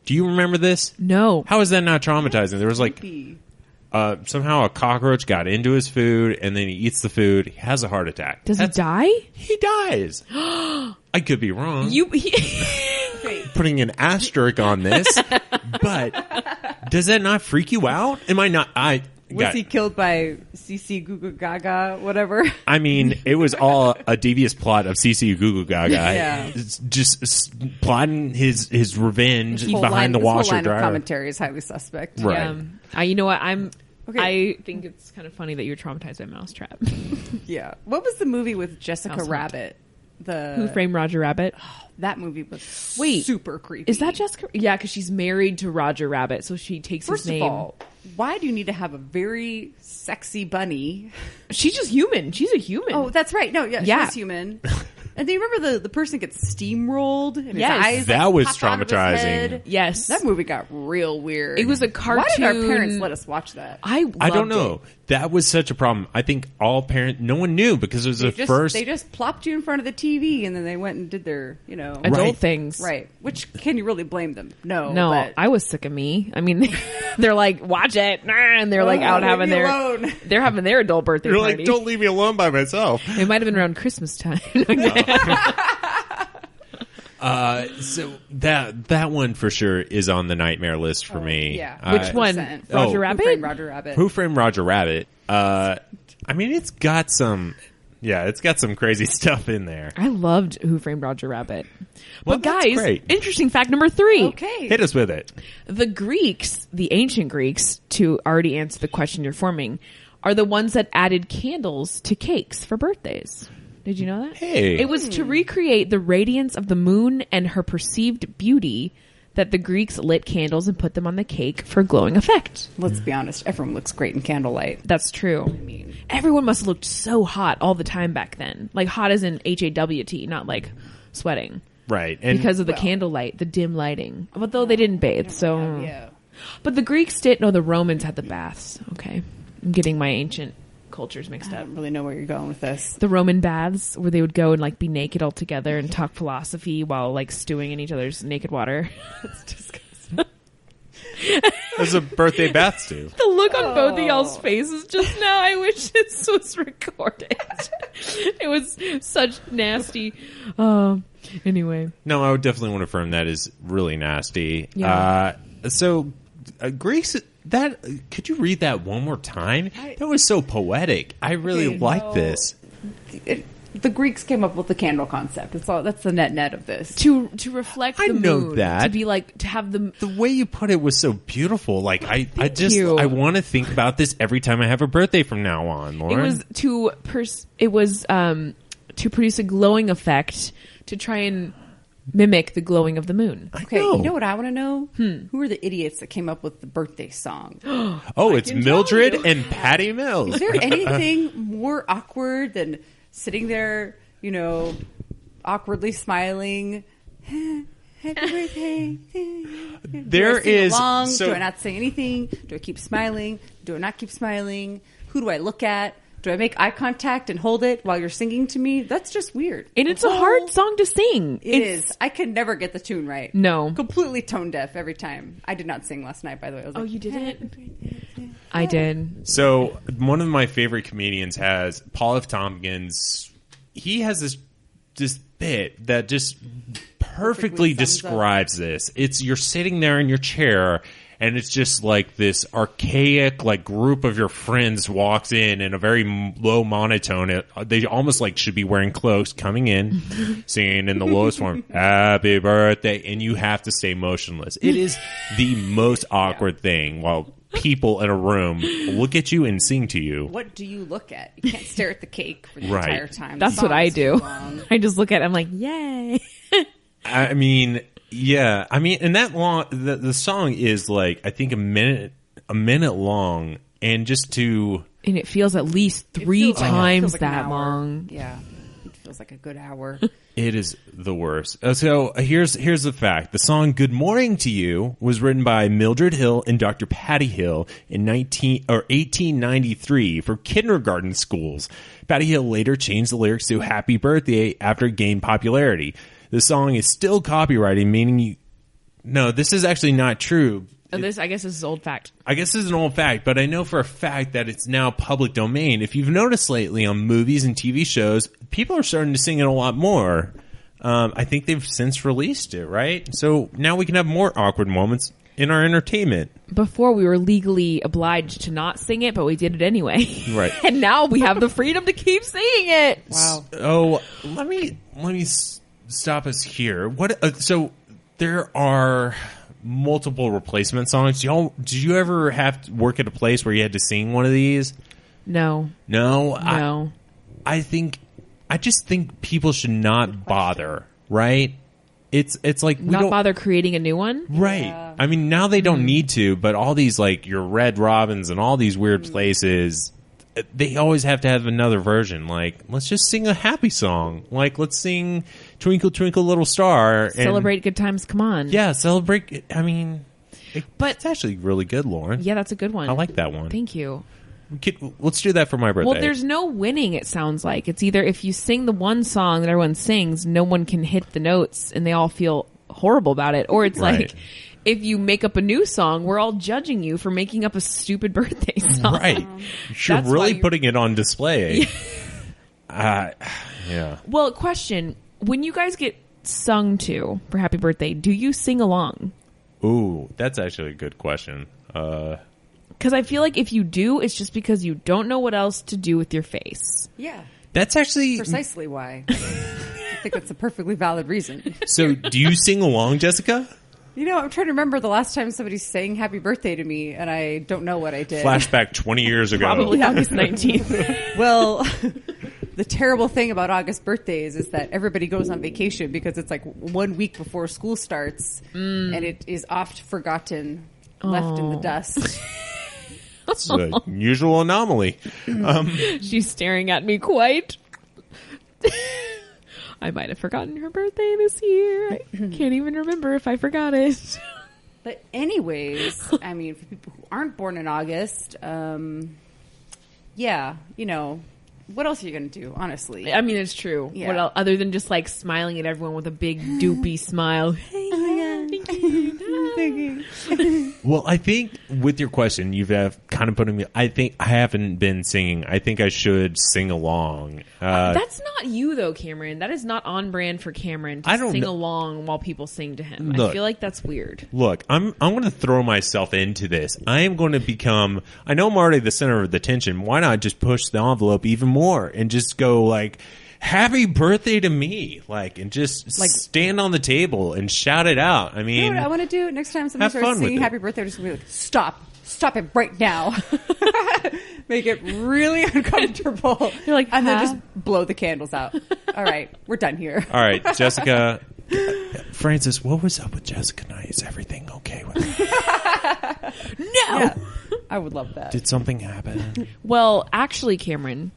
Do you remember this? No. How is that not traumatizing? There was like Creepy. somehow a cockroach got into his food and then he eats the food. He has a heart attack. Does he die? He dies. I could be wrong. Putting an asterisk on this, but does that not freak you out? Am I not? Was he killed by CC Goo Gaga, whatever? I mean, it was all a devious plot of CC Goo Gaga. Yeah. It's just plotting his revenge This whole behind the this whole washer line of dryer. commentary is highly suspect. Right. You know what? Okay. I think it's kind of funny that you're traumatized by Mousetrap. Yeah. What was the movie with Jessica Mouse Hunt. Rabbit? Who Framed Roger Rabbit? That movie was super creepy. Is that Jessica? Yeah, because she's married to Roger Rabbit, so she takes First his name. of all, why do you need to have a very sexy bunny? She's just human. She's a human. Oh, that's right. No, yeah. She's human. And do you remember the person gets steamrolled and his Yes. eyes That was pop out of his traumatizing. head? Yes. That movie got real weird. It was a Why did our cartoon. parents let us watch that? I don't know. That was such a problem. I think no one knew because it was the first. They just plopped you in front of the TV and then they went and did their, Adult Right. things. right. Which, can you really blame them? No. No, but, I was sick of me. I mean, they're like, watch it, and they're like out leave having me their alone. they're having their adult birthday You're party. like, don't leave me alone by myself. It might have been around Christmas time. So that one for sure is on the nightmare list for me. Yeah. Which one? 100%. Roger Who Rabbit? Framed Roger Rabbit. Who Framed Roger Rabbit? I mean, it's got some crazy stuff in there. I loved Who Framed Roger Rabbit. Well, But that's guys, great. interesting fact number 3. Okay. Hit us with it. The Greeks, the ancient Greeks, to already answer the question you're forming, are the ones that added candles to cakes for birthdays. Did you know that? Hey. It was to recreate the radiance of the moon and her perceived beauty that the Greeks lit candles and put them on the cake for glowing effect. Let's be honest. Everyone looks great in candlelight. That's true. Everyone must have looked so hot all the time back then. Like hot as in HAWT, not like sweating. Right. And Because of the candlelight, the dim lighting. But though they didn't bathe, so... Yeah. But the Greeks did... No, the Romans had the baths. Okay. I'm getting my ancient cultures mixed I up. don't really know where you're going with this. The Roman baths, where they would go and like be naked all together and talk philosophy while like stewing in each other's naked water. It's disgusting. there's a birthday bath stew. The look on both of y'all's faces just now, I wish this was recorded. It was such nasty. Anyway. No, I would definitely want to affirm that is really nasty. Yeah. So Greeks, that could you read that one more time? That was so poetic. I really like this. The Greeks came up with the candle concept. That's the net of this. To reflect the I know moon. that. To be like, to have the... The way you put it was so beautiful. Like I you. want to think about this every time I have a birthday from now on, Lauren. It was to produce a glowing effect to try and mimic the glowing of the moon. Okay, you know what I want to know? Who are the idiots that came up with the birthday song? Oh, it's can tell Mildred you. and Patty Mills. Is there anything more awkward than sitting there, awkwardly smiling? Happy birthday. There do I sing is along? so Do I not say anything? Do I keep smiling? Do I not keep smiling? Who do I look at? Do I make eye contact and hold it while you're singing to me? That's just weird. And it's a hard song to sing. It is. I can never get the tune right. No. Completely tone deaf every time. I did not sing last night, by the way. I was like, You didn't? I did. So one of my favorite comedians has Paul F. Tompkins. He has this bit that just perfectly describes this. It's you're sitting there in your chair, and it's just like this archaic like group of your friends walks in a very low monotone. They almost like should be wearing cloaks, coming in, singing in the lowest form, "Happy birthday," and you have to stay motionless. It is the most awkward thing while people in a room look at you and sing to you. what do you look at? You can't stare at the cake for the Right. entire time. That's The what I song's do. too long. I just look at it, I'm like, yay. I mean, yeah. I mean, and that long, the song is like, I think a minute long, and just to, And it feels at least It three feels like- it times feels like an that hour. long. Yeah. It feels like a good hour. it is the worst. So here's the fact. The song "Good Morning to You" was written by Mildred Hill and Dr. Patty Hill in 1893 for kindergarten schools. Patty Hill later changed the lyrics to "Happy Birthday" after it gained popularity. The song is still copyrighted, meaning no, this is actually not true. I guess this is old fact. I guess this is an old fact, but I know for a fact that it's now public domain. If you've noticed lately on movies and TV shows, people are starting to sing it a lot more. I think they've since released it, right? So now we can have more awkward moments in our entertainment. Before we were legally obliged to not sing it, but we did it anyway. Right. And now we have the freedom to keep singing it. Wow. Oh, let me stop us here. So there are multiple replacement songs. Did you ever have to work at a place where you had to sing one of these? No. No. I just think people should not bother, right? It's like we Not don't bother creating a new one? right. Yeah. I mean, now they don't need to, but all these like your Red Robins and all these weird places, they always have to have another version. Like, let's just sing a happy song. Like, let's sing "Twinkle Twinkle Little Star." And, Celebrate good times, come on. yeah, celebrate. I mean, But- it's actually really good, Lauren. Yeah, that's a good one. I like that one. Thank you. Let's do that for my birthday. Well, there's no winning, it sounds like. It's either if you sing the one song that everyone sings, no one can hit the notes and they all feel horrible about it. Or it's Right. like, if you make up a new song, we're all judging you for making up a stupid birthday song. right. You're That's really why putting it on display. Yeah. Well, question. When you guys get sung to for happy birthday, do you sing along? Ooh, that's actually a good question. Because I feel like if you do, it's just because you don't know what else to do with your face. Yeah. That's actually Precisely why. I think that's a perfectly valid reason. So. Do you sing along, Jessica? You know, I'm trying to remember the last time somebody sang happy birthday to me, and I don't know what I did. Flashback 20 years ago. Probably August 19th. Well, the terrible thing about August birthdays is that everybody goes on vacation because it's like 1 week before school starts, and it is oft forgotten, left in the dust. It's an unusual anomaly. She's staring at me quite. I might have forgotten her birthday this year. I can't even remember if I forgot it. But anyways, I mean, for people who aren't born in August, yeah, you know, what else are you going to do, honestly? I mean, it's true. Yeah. What else, other than just like smiling at everyone with a big doopy smile. Hey, thank you. Well, I think with your question, you've kind of putting me. I think I haven't been singing. I think I should sing along. That's not you though, Cameron. That is not on brand for Cameron to I don't sing know. along while people sing to him. I Look. feel like that's weird. Look, I'm going to throw myself into this. I am going to become. I know I'm already the center of attention. Why not just push the envelope even more and just go like, "Happy birthday to me!" Like, and just Like- stand on the table and shout it out. I You mean, know what I want to do next time somebody Have starts fun with singing it. happy birthday? I'm just going to be like, stop it right now. Make it really uncomfortable. You're like, and then huh? just blow the candles out. All right, we're done here. all right, Jessica, Francis, what was up with Jessica tonight? Is everything okay with her? No. Yeah, I would love that. Did something happen? Well, actually, Cameron.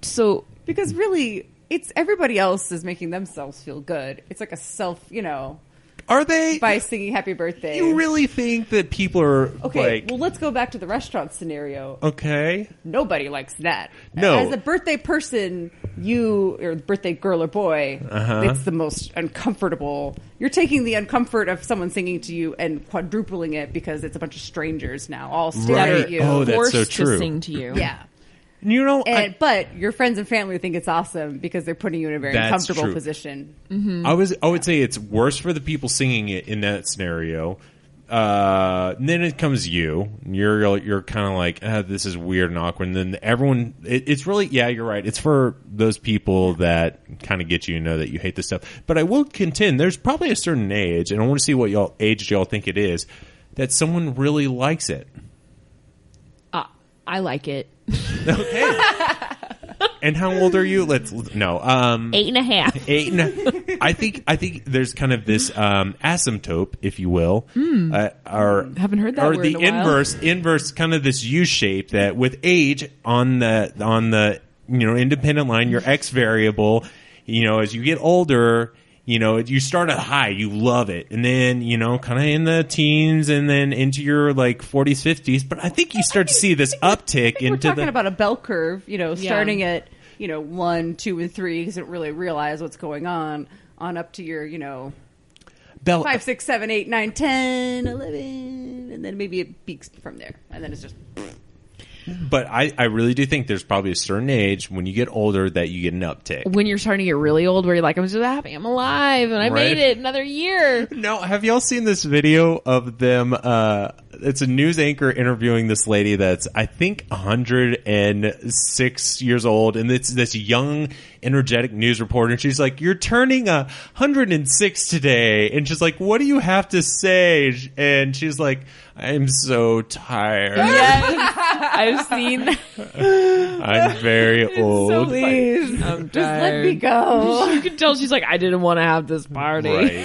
So Because really, it's everybody else is making themselves feel good. It's like a self, you know, Are they? by singing happy birthday. You really think that people are Okay, like... well, let's go back to the restaurant scenario. Okay. Nobody likes that. No. As a birthday person, or birthday girl or boy, it's the most uncomfortable. You're taking the uncomfort of someone singing to you and quadrupling it because it's a bunch of strangers now all staring at you. Oh, that's Forced so true. to sing to you. Yeah. You know, But your friends and family think it's awesome because they're putting you in a very That's uncomfortable true. position. I would say it's worse for the people singing it in that scenario. And then it comes you. You're kind of like, this is weird and awkward. And then everyone, it's really, yeah, you're right. It's for those people that kind of get you to know that you hate this stuff. But I will contend, there's probably a certain age, and I want to see what age y'all think it is, that someone really likes it. I like it. Okay. And how old are you? 8.5. I think there's kind of this asymptote, if you will, or Haven't heard that or word the in a while. inverse, kind of this U shape that with age on the independent line, your X variable, as you get older. You start at high, you love it, and then kind of in the teens, and then into your like 40s, 50s. But I think you start to see this uptick into We're talking about a bell curve, starting at 1, 2, and 3 because you don't really realize what's going on up to your 5, 6, 7, 8, 9, 10, 11, and then maybe it peaks from there, and then it's just. But I really do think there's probably a certain age when you get older that you get an uptick. When you're starting to get really old, where you're like, I'm so happy I'm alive and I made it another year. No, have y'all seen this video of them? It's a news anchor interviewing this lady that's, I think, 106 years old. And it's this young, energetic news reporter. And she's like, you're turning 106 today. And she's like, what do you have to say? And she's like, I'm so tired. Yes, I've seen that. I'm very old. Please, I'm just let tired. me go. You can tell she's like, I didn't want to have this party. Right.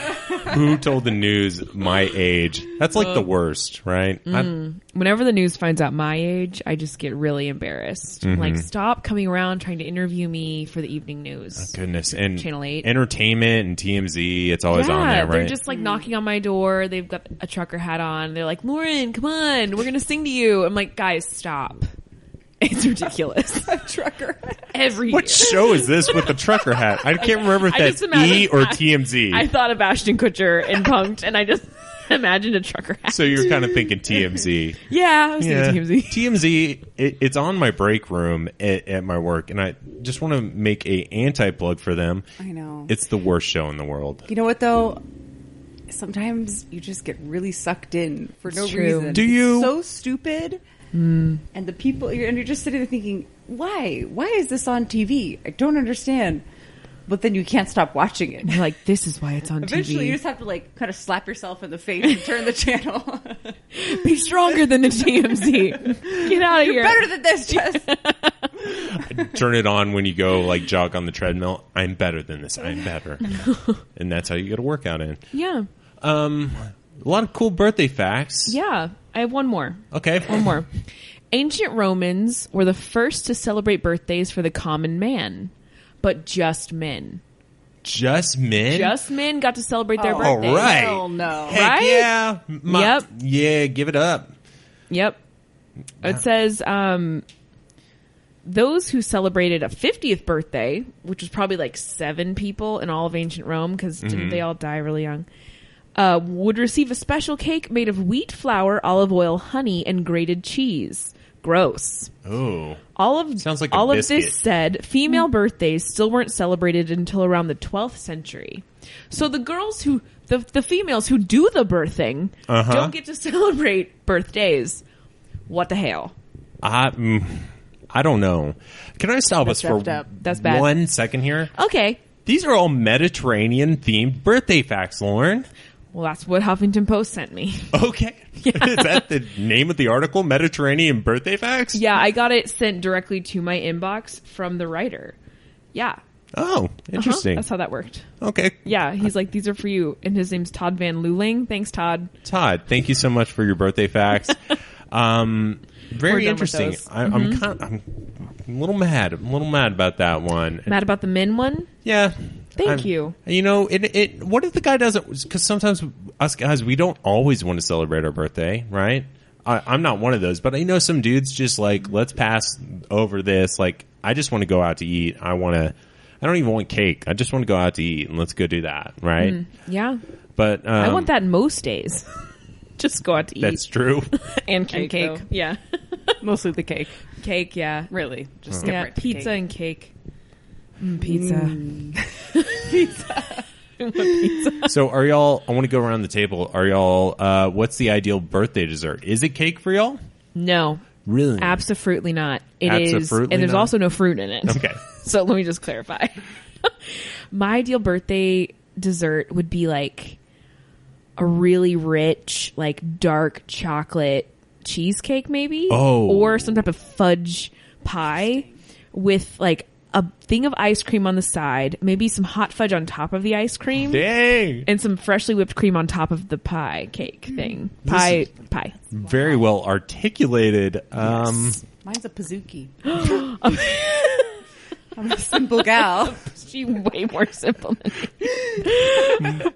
Who told the news my age? That's like the worst, right? Whenever the news finds out my age, I just get really embarrassed. Like, stop coming around trying to interview me for the evening news. Goodness. And Channel 8. Entertainment and TMZ, it's always on there, right? They're just like knocking on my door. They've got a trucker hat on. They're like, Lauren, come on, we're going to sing to you. I'm like, guys, stop. It's ridiculous. A trucker. Every What year. show is this with the trucker hat? I can't remember if I that's just imagine- E or TMZ. I thought of Ashton Kutcher in Punk'd, and I just imagined a trucker hat. So you're kind of thinking TMZ. Yeah, I was thinking TMZ. TMZ, it's on my break room at my work, and I just want to make a anti-plug for them. I know. It's the worst show in the world. You know what, though? Sometimes you just get really sucked in for no true. reason. Do you? It's so stupid. And the people, and you're just sitting there thinking, why? Why is this on TV? I don't understand. But then you can't stop watching it. You're like, this is why it's on Eventually, TV. you just have to kind of slap yourself in the face and turn the channel. Be stronger than the TMZ. Get out of here. Better than this, Jess. Turn it on when you go jog on the treadmill. I'm better than this. I'm better. And that's how you get a workout in. Yeah. A lot of cool birthday facts. Yeah. I have one more. Okay. One more. Ancient Romans were the first to celebrate birthdays for the common man, but just men. Just men? Just men got to celebrate their All birthdays. right. Hell no. Heck Right? yeah. Yep. Yeah, give it up. Yep. It says those who celebrated a 50th birthday, which was probably 7 people in all of ancient Rome, because didn't they all die really young, would receive a special cake made of wheat flour, olive oil, honey, and grated cheese. Gross. Oh. Sounds like a all of biscuit. this said, female birthdays still weren't celebrated until around the 12th century. So the girls the females who do the birthing don't get to celebrate birthdays. What the hell? I don't know. Can I stop us for effed up. That's bad. 1 second here? Okay. These are all Mediterranean themed birthday facts, Lauren. Well, that's what Huffington Post sent me. Okay. Is that the name of the article? Mediterranean birthday facts? Yeah, I got it sent directly to my inbox from the writer. Yeah. Oh, interesting. That's how that worked. Okay. Yeah, he's like, these are for you. And his name's Todd Van Luling. Thanks, Todd. Todd, thank you so much for your birthday facts. Very done interesting. with those. I'm a little mad. I'm a little mad about that one. Mad about the men one? Yeah. Thank you. You know, what if the guy doesn't? Because sometimes us guys, we don't always want to celebrate our birthday, right? I'm not one of those, but I know some dudes just like, let's pass over this. Like, I just want to go out to eat. I don't even want cake. I just want to go out to eat, and let's go do that, right? Yeah. But I want that most days. Just go out to eat. That's true. And cake. cake. Though. Yeah. Mostly the cake. Cake, yeah. Really. Just skip right to pizza cake. and cake. Pizza. Pizza. Pizza. So are y'all, I want to go around the table. Are y'all, what's the ideal birthday dessert? Is it cake for y'all? No. Really? Absolutely not. It is, Abso-fruitly and there's not? also no fruit in it. Okay. So let me just clarify. My ideal birthday dessert would be like a really rich, like dark chocolate cheesecake, maybe. Oh. Or some type of fudge pie with like a thing of ice cream on the side, maybe some hot fudge on top of the ice cream. Dang. And some freshly whipped cream on top of the pie cake thing. Pie. Very well articulated. Mine's a pizookie. I'm a simple gal. She's way more simple than me.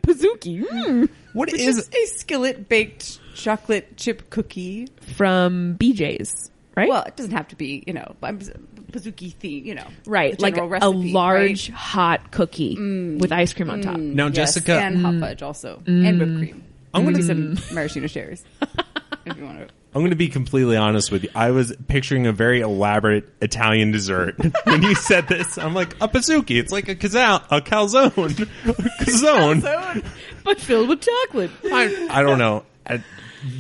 Pizookie. What Which is is a skillet baked chocolate chip cookie. From BJ's, right? Well, it doesn't have to be, pizookie theme, right. the Like general a recipe, large right? hot cookie with ice cream on top. now, Yes, Jessica? and hot fudge also, and whipped cream. I'm going to do some maraschino cherries if you want to. I'm going to be completely honest with you. I was picturing a very elaborate Italian dessert when you said this. I'm like, a pizookie. It's like a calzone. Calzone. But filled with chocolate. I don't know.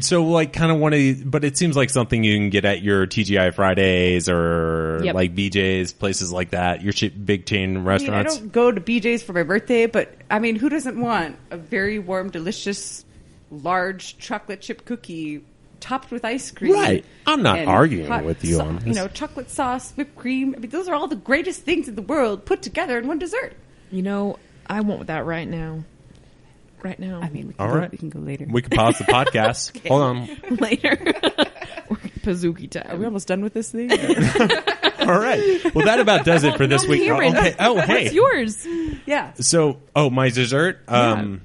So, like, kind of want to, but it seems like something you can get at your TGI Fridays or Yep. like BJ's, places like that, your big chain I restaurants. don't go to BJ's for my birthday, but who doesn't want a very warm, delicious, large chocolate chip cookie topped with ice cream? Right. I'm not and arguing hot with you on this. chocolate sauce, whipped cream. Those are all the greatest things in the world put together in one dessert. I want that right now. Right now. All right. We can go later. We can pause the podcast. Okay. Hold on. Later. Pizookie time. Are we almost done with this thing? All right. Well, that about does it for this week. Cameron, Okay. Oh, hey. What's yours? Yeah. So, my dessert. I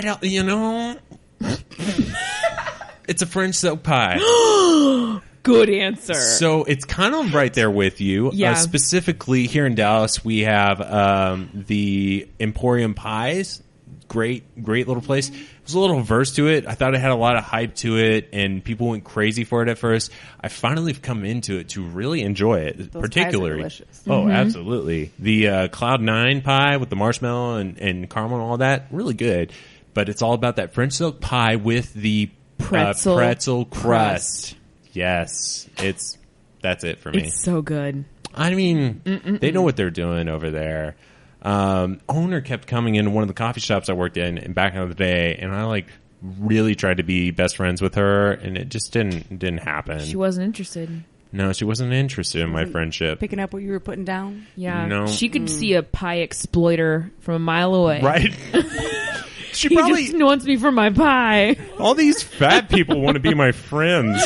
don't. It's a French silk pie. Good answer. So it's kind of right there with you. Yeah. Specifically here in Dallas, we have the Emporium Pies. Great little place. There's a little verse to it. I thought it had a lot of hype to it, and people went crazy for it at first. I finally have come into it to really enjoy it, Those particularly. pies are delicious. Oh, absolutely. The Cloud 9 pie with the marshmallow and caramel and all that, really good. But it's all about that French silk pie with the pretzel crust. Yes, that's it for me. It's so good. I mean, they know what they're doing over there. Owner kept coming into one of the coffee shops I worked in back in the day, and I really tried to be best friends with her, and it just didn't happen. She wasn't interested. No, she wasn't interested in my friendship. Picking up what you were putting down. Yeah. No. She could see a pie exploiter from a mile away. Right? She He probably just wants me for my pie. all these fat people want to be my friends.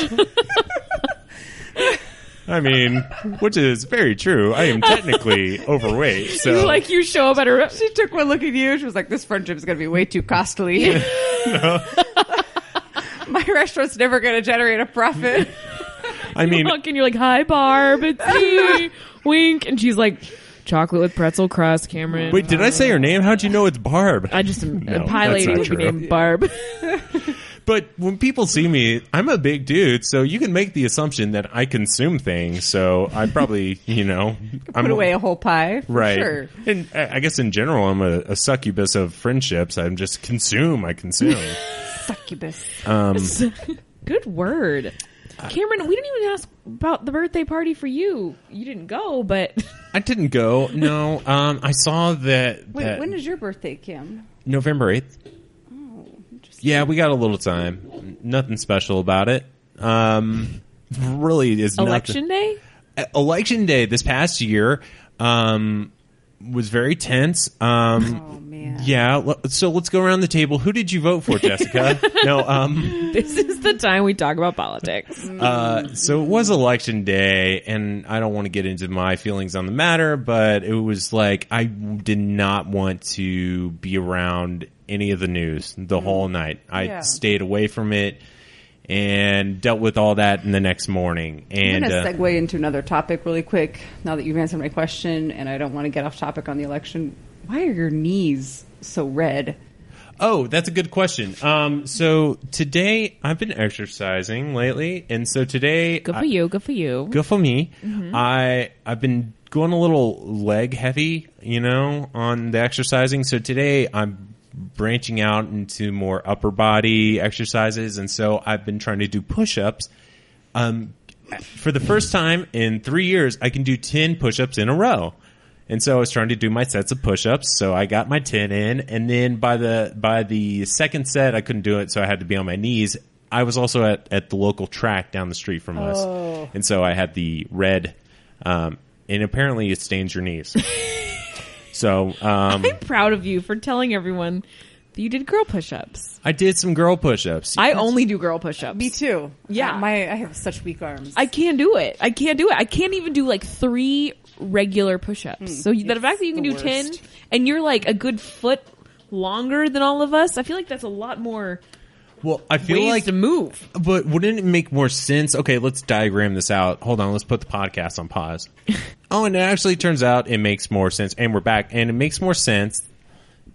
I mean, which is very true. I am technically overweight, so You show up at her. She took one look at you. She was like, "This friendship is going to be way too costly. My restaurant's never going to generate a profit." I mean, Look, and you're like, "Hi, Barb, it's me." Wink, and she's like, "Chocolate with pretzel crust, Cameron." wait, did I say her name? How'd you know it's Barb? I just No, a pie that's lady not would be true. named Barb. But when people see me, I'm a big dude, so you can make the assumption that I consume things. So I probably, I'm Put away a whole pie. For right. Sure. And I guess in general, I'm a succubus of friendships. I'm just consume. I consume. Succubus. Good word. Cameron, we didn't even ask about the birthday party for you. You didn't go, but I didn't go. No. I saw that. Wait, when is your birthday, Kim? November 8th. Oh, interesting. Yeah, we got a little time. Nothing special about it. Really is election day? Election day this past year, was very tense. Oh man. Yeah. So let's go around the table. Who did you vote for, Jessica? No. This is the time we talk about politics. So it was election day, and I don't want to get into my feelings on the matter, but it was like I did not want to be around any of the news the whole night. I stayed away from it and dealt with all that in the next morning. And I'm going to segue into another topic really quick now that you've answered my question, and I don't want to get off topic on the election. Why are your knees so red? Oh, that's a good question. So today I've been exercising lately, and so today Good for you. Good for you. good for me. I've been going a little leg heavy, on the exercising. So today I'm branching out into more upper body exercises, and so I've been trying to do push-ups. For the first time in 3 years, I can do 10 push-ups in a row. And so I was trying to do my sets of push-ups, so I got my 10 in, and then by the second set, I couldn't do it, so I had to be on my knees. I was also at the local track down the street from us, and so I had the red, and apparently it stains your knees. So I'm proud of you for telling everyone that you did girl push-ups. I did some girl push-ups. I only do girl push-ups. Me too. Yeah. I have such weak arms. I can't do it. I can't even do like 3 regular push-ups. So the fact that you can do 10 and you're like a good foot longer than all of us, I feel like that's a lot more Well, I feel ways like to move. But wouldn't it make more sense? Okay, let's diagram this out. Hold on, let's put the podcast on pause. Oh, and it actually turns out it makes more sense, and we're back, and it makes more sense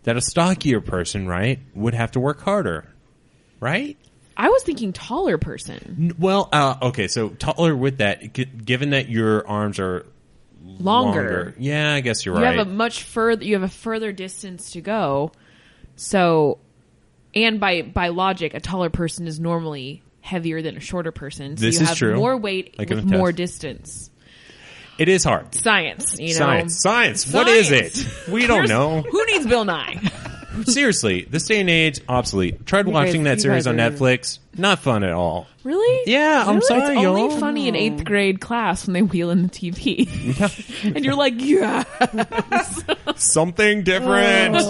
that a stockier person, right, would have to work harder, right? I was thinking taller person. Well, okay, so taller with that, given that your arms are longer. Yeah, I guess you're right. You have a further distance to go. So, and by logic, a taller person is normally heavier than a shorter person. So This you is have true. more weight with more distance. It is hard. Science, you know. Science. What is it? We don't know. Who needs Bill Nye? Seriously, this day and age, obsolete. Tried watching that series on Netflix. Not fun at all. Really? Yeah, I'm sorry, It's y'all. only funny in 8th grade class when they wheel in the TV. And you're like, yeah. Something different.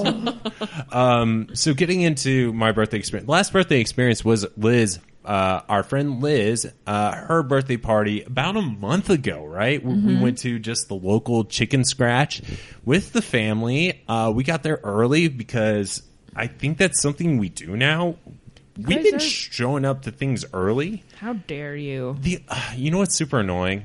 So getting into my birthday experience. Last birthday experience was Liz, our friend Liz, her birthday party about a month ago, right? We went to just the local chicken scratch with the family. We got there early because I think that's something we do now. We've been showing up to things early. How dare you? You know what's super annoying?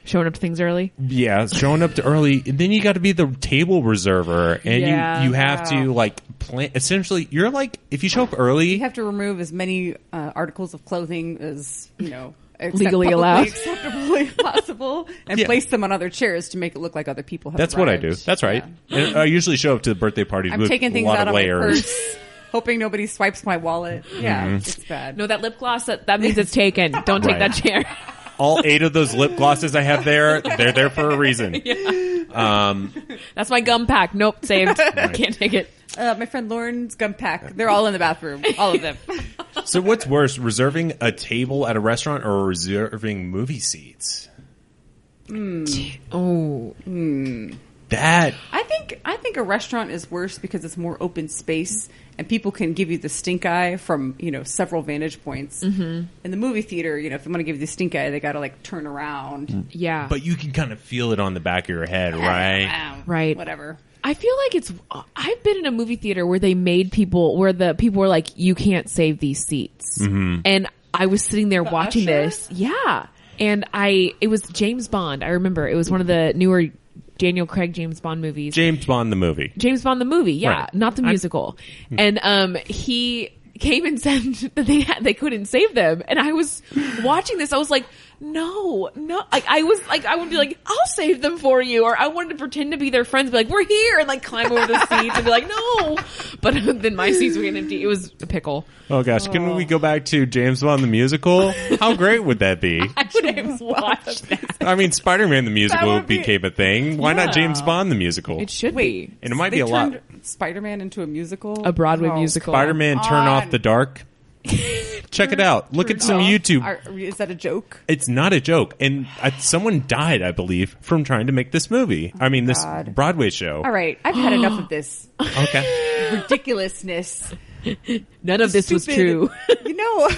Showing up to things early? Yeah, showing up to early. And then you got to be the table reserver. And you have to, like, plan. Essentially, you're like, if you show up early. You have to remove as many articles of clothing as, legally allowed, acceptably possible, and place them on other chairs to make it look like other people have That's arrived. what I do. That's right. Yeah. And I usually show up to the birthday parties I'm with taking a things lot out of of my layers. purse, hoping nobody swipes my wallet. Yeah, it's bad. No, that lip gloss, that means it's taken. Don't take Right. that chair. All 8 of those lip glosses I have there, they're there for a reason. That's my gum pack. Nope, saved. Can't take it. My friend Lauren's gum pack. They're all in the bathroom. All of them. So what's worse, reserving a table at a restaurant or reserving movie seats? Oh. That I think a restaurant is worse because it's more open space and people can give you the stink eye from, several vantage points. Mm-hmm. In the movie theater, if they want to give you the stink eye, they got to like turn around. Yeah. but you can kind of feel it on the back of your head, right? Right. Whatever. I feel like I've been in a movie theater where they made where the people were like, you can't save these seats. Mm-hmm. And I was sitting there watching this. Yeah. And it was James Bond. I remember it was one of the newer Daniel Craig James Bond movies. James Bond the movie. James Bond the movie, yeah, Right. not the musical. And he came and said that they couldn't save them, and I was watching this. I was like, no. I would be like, I'll save them for you, or I wanted to pretend to be their friends, be like, we're here, and like climb over the seats and be like, no. But then my seats were getting empty. It was a pickle. Oh gosh, can we go back to James Bond the musical? How great would that be? I would have watched that. I mean, Spider-Man the musical would be- became a thing. Why not James Bond the musical? It should Wait. be And it might They be a lot. turned Spider-Man into a musical? a Broadway Oh, musical. Spider-Man Turn on. Off the Dark. Check it out. Look at some YouTube. Is that a joke? It's not a joke. And someone died, I believe, from trying to make this movie. I mean, this Broadway show. All right. I've had enough of this. Okay. Ridiculousness. None of this was true. You know.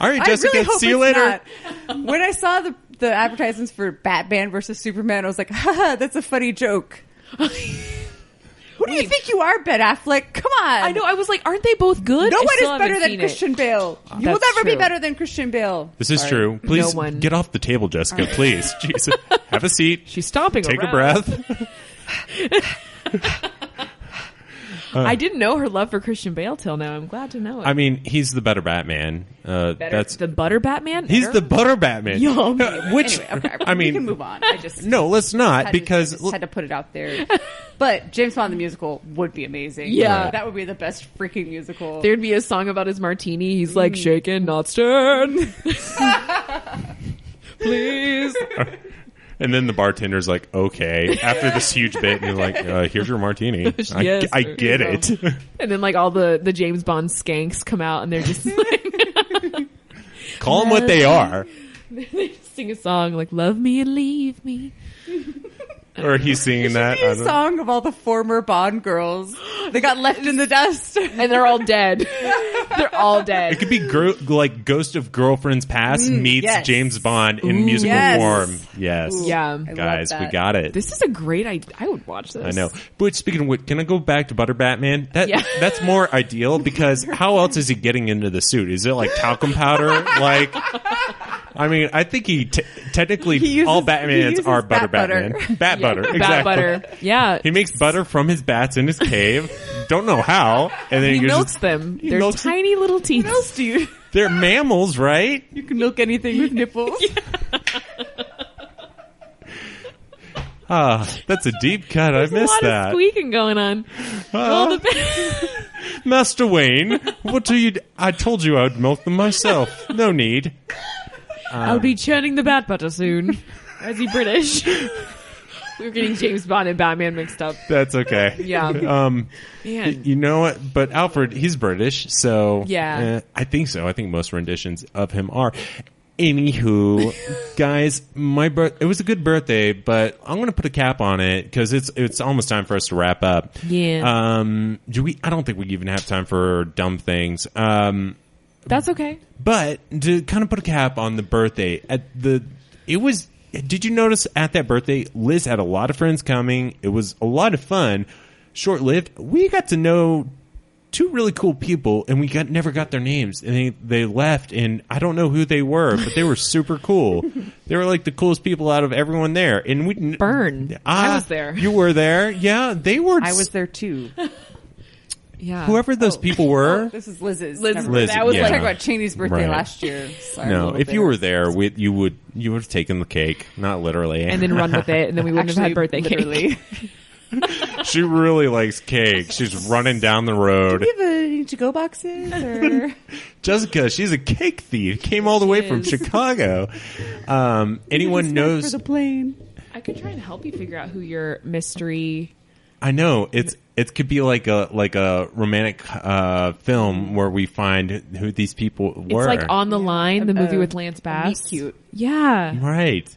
All right, Jessica. I really hope see you later. Not. When I saw the advertisements for Batman versus Superman, I was like, haha, that's a funny joke. Who do you think you are, Ben Affleck? Come on. I know. I was like, aren't they both good? No one is better than Christian Bale. You will That's never be true. better than Christian Bale. This is true. Please No one. get off the table, Jessica. Please. Jesus. Have a seat. She's stomping Take around. a breath. I didn't know her love for Christian Bale till now. I'm glad to know it. I mean, he's the better Batman. That's the Butter Batman? He's the butter Batman. Yum. Which Anyway, okay, I mean, we can move on. I just no, let's not because I just had to put it out there. But James Bond the musical would be amazing. Yeah. That would be the best freaking musical. There'd be a song about his martini. He's like, shaken, not stirred. Please. and then the bartender's like, okay, after this huge bit, and you're like, here's your martini. Yes, I get it. And then like all the James Bond skanks come out and they're just like, Call them what they are. they sing a song like, love me and leave me. Or he's singing that. a song of all the former Bond girls. They got left in the dust. And they're all dead. They're all dead. It could be like Ghost of Girlfriend's Past meets yes. James Bond in musical yes. form. Yes. Yeah. Guys, love we that. got it. This is a great idea. I would watch this. I know. But speaking of which, can I go back to Butter Batman? Yeah. That's more ideal because how else is he getting into the suit? Is it like talcum powder? Like, I mean, I think technically all Batmans are Butter Batman. Bat butter. Exactly. Bat butter. Yeah. He makes butter from his bats in his cave. Don't know how. And then He goes milks them. They're milks them. tiny little teeth. What else do you? They're mammals, right? You can milk anything with nipples. That's a deep cut. I There's missed a lot that. of squeaking going on. All the Master Wayne, what do you... I told you I would milk them myself. No need. I'll be churning the bat butter soon. Is he British? We were getting James Bond and Batman mixed up. That's okay. Yeah. Man. You know what? But Alfred, he's British, so... Yeah. I think so. I think most renditions of him are. Anywho, guys, it was a good birthday, but I'm going to put a cap on it because it's almost time for us to wrap up. Yeah. I don't think we even have time for dumb things. That's okay. But to kind of put a cap on the birthday, did you notice at that birthday, Liz had a lot of friends coming. It was a lot of fun. Short-lived. We got to know two really cool people, and we never got their names. And they left, and I don't know who they were, but they were super cool. They were like the coolest people out of everyone there. And we Burn. I was there. You were there? Yeah, they were. I was there too. Yeah. Whoever those people were. This is Liz's. Liz, Never Liz, mind. that was yeah. like Talking about Cheney's birthday Right. last year. So I'm a No, little if you were bitter. there, you would have taken the cake, not literally. and then run with it, and then we wouldn't have had birthday literally. cake. She really likes cake. She's running down the road. Do you have any to-go boxes? Or? Jessica, she's a cake thief. Came all the way from is. Chicago. Anyone knows? For the plane. I could try and help you figure out who your mystery. I know it could be like a romantic film where we find who these people were. It's like On the Line, the movie with Lance Bass. Meet Cute. Yeah. Right.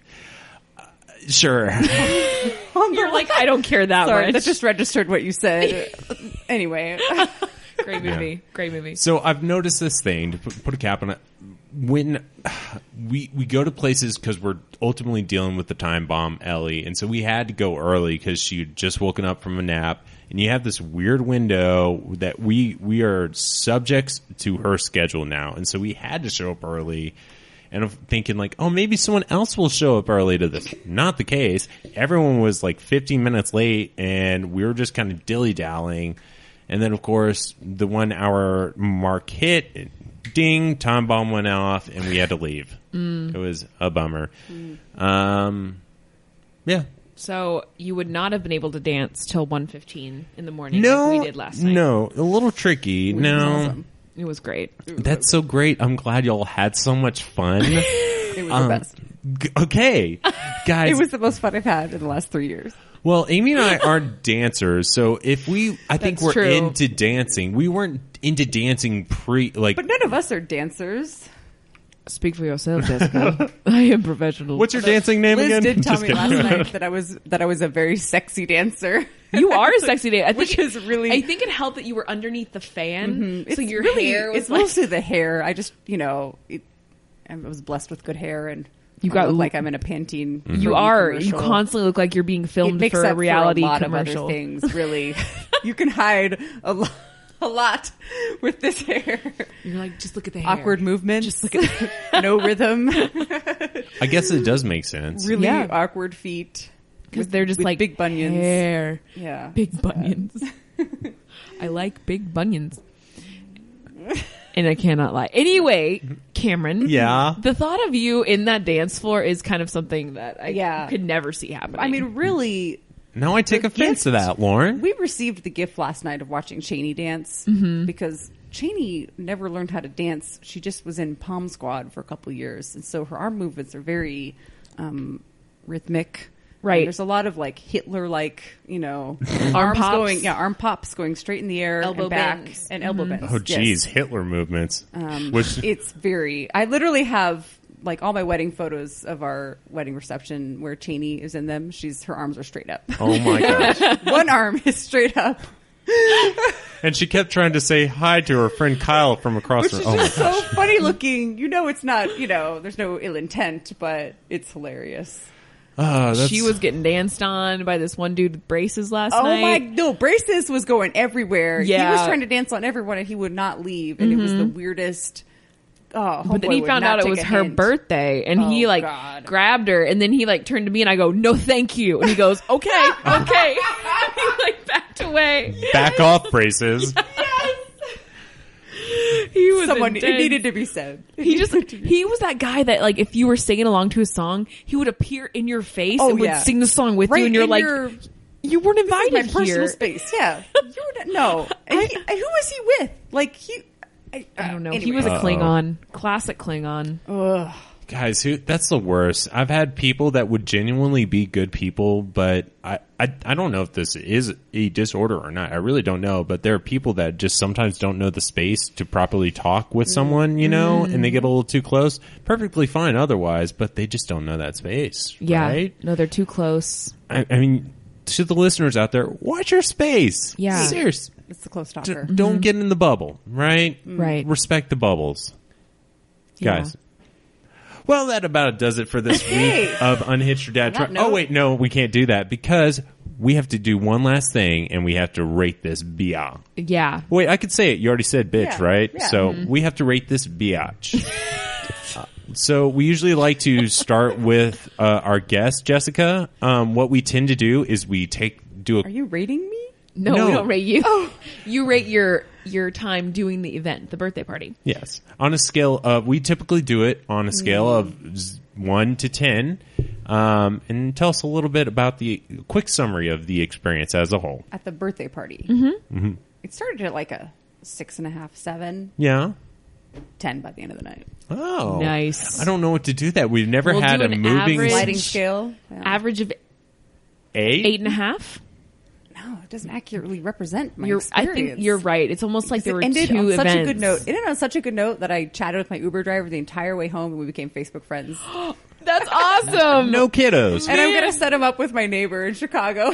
Sure. You're like, I don't care that Sorry, much. that just registered what you said. Anyway. Great movie. Yeah. Great movie. So I've noticed this thing, to put a cap on it. When we go to places because we're ultimately dealing with the time bomb, Ellie, and so we had to go early because she had just woken up from a nap, and you have this weird window that we are subjects to her schedule now, and so we had to show up early. And I'm thinking like, oh, maybe someone else will show up early to this. Not the case. Everyone was like 15 minutes late, and we were just kind of dilly-dallying. And then, of course, the 1 hour mark hit. Ding, time bomb went off, and we had to leave. It was a bummer. Yeah. So you would not have been able to dance till 1:15 in the morning No, like we did last night. no, a little tricky. Which no, was awesome. It was great. that's so great. I'm glad y'all had so much fun. It was the best. Okay, guys. It was the most fun I've had in the last 3 years. Well, Amy and I aren't dancers, so if I think That's we're true. into dancing. We weren't into dancing But none of us are dancers. Speak for yourself, Jessica. I am professional. What's your dancing name Liz again? did tell Just me kidding. last night that I was a very sexy dancer. You are a sexy dancer. Which is really- I think it helped that you were underneath the fan, so your really, hair was it's like. mostly the hair. I just, I was blessed with good hair, and You I got look l- like I'm in a Pantene. You Burnie are. You commercial. constantly look like you're being It filmed makes for up a reality for a lot commercial. of other things. Really, you can hide a lot with this hair. You're like, just look at the hair. Awkward movements. Just look at no rhythm. I guess it does make sense. Really Yeah. awkward feet. because they're just with like big bunions. Hair. Yeah, Big bunions. I like big bunions. And I cannot lie. Anyway, Cameron. Yeah. The thought of you in that dance floor is kind of something that I could never see happening. I mean, really. Now I take The offense to gift- that, Lauren. We received the gift last night of watching Cheney dance Mm-hmm. because Cheney never learned how to dance. She just was in Palm Squad for a couple of years, and so her arm movements are very rhythmic. Right. And there's a lot of like Hitler-like, arms pops. going, arm pops going straight in the air, Elbow and back, bends. and elbow bends. Oh, yes. geez, Hitler movements. Which It's very. I literally have like all my wedding photos of our wedding reception where Cheney is in them. Her arms are straight up. oh my gosh! One arm is straight up. And she kept trying to say hi to her friend Kyle from across Which the. is Oh my just so funny looking. It's not, there's no ill intent, but it's hilarious. she was getting danced on by this one dude with braces last Oh night. no, Braces was going everywhere. He Yeah. was trying to dance on everyone and he would not leave. And it was the weirdest. Oh, But then he homeboy would found not out it take was a her hint. birthday, and he Oh, like God. grabbed her, and then he like turned to me, and I go, "No, thank you," and he goes, "Okay, okay." He like backed away. back off braces. He was Someone, it intense. needed to be said. He was that guy that like if you were singing along to a song, he would appear in your face Oh, and would yeah. sing the song with Right you, and you're in like, your- you weren't This is invited my personal here. space. Yeah. No. And who was he with? Like I I don't know. Anyway. He was a Klingon, classic Klingon. Ugh. Guys, that's the worst. I've had people that would genuinely be good people, but I don't know if this is a disorder or not. I really don't know. But there are people that just sometimes don't know the space to properly talk with someone, and they get a little too close. Perfectly fine otherwise, but they just don't know that space. Yeah, Right? no, they're too close. I mean, to the listeners out there, watch your space. Yeah. Seriously. It's the close talker. Don't get in the bubble, right? Right. Respect the bubbles. Yeah. Guys. Well, that about does it for this week of Unhitched Your Dad. On that Oh, note- wait, no, we can't do that because we have to do one last thing and we have to rate this biatch. Yeah. Wait, I could say it. You already said bitch, Yeah, right? yeah. So we have to rate this biatch. So we usually like to start with our guest, Jessica. What we tend to do is we do a Are you rating me? No, No. we don't rate you. You rate your time doing the event, the birthday party. Yes. On a scale of, we typically do it on a scale of 1 to 10. And tell us a little bit about the quick summary of the experience as a whole. At the birthday party. Mm-hmm. It started at like a 6.5, 7, Yeah. 10 by the end of the night. Oh. Nice. I don't know what to do that. We've never We'll had do a an moving average- Sliding scale. Yeah. Average of 8. 8.5. No, it doesn't accurately represent my I experience. think you're right. It's almost like there were It ended two on events. such a good note. It ended on such a good note that I chatted with my Uber driver the entire way home and we became Facebook friends. That's awesome. No kiddos. And I'm going to set him up with my neighbor in Chicago.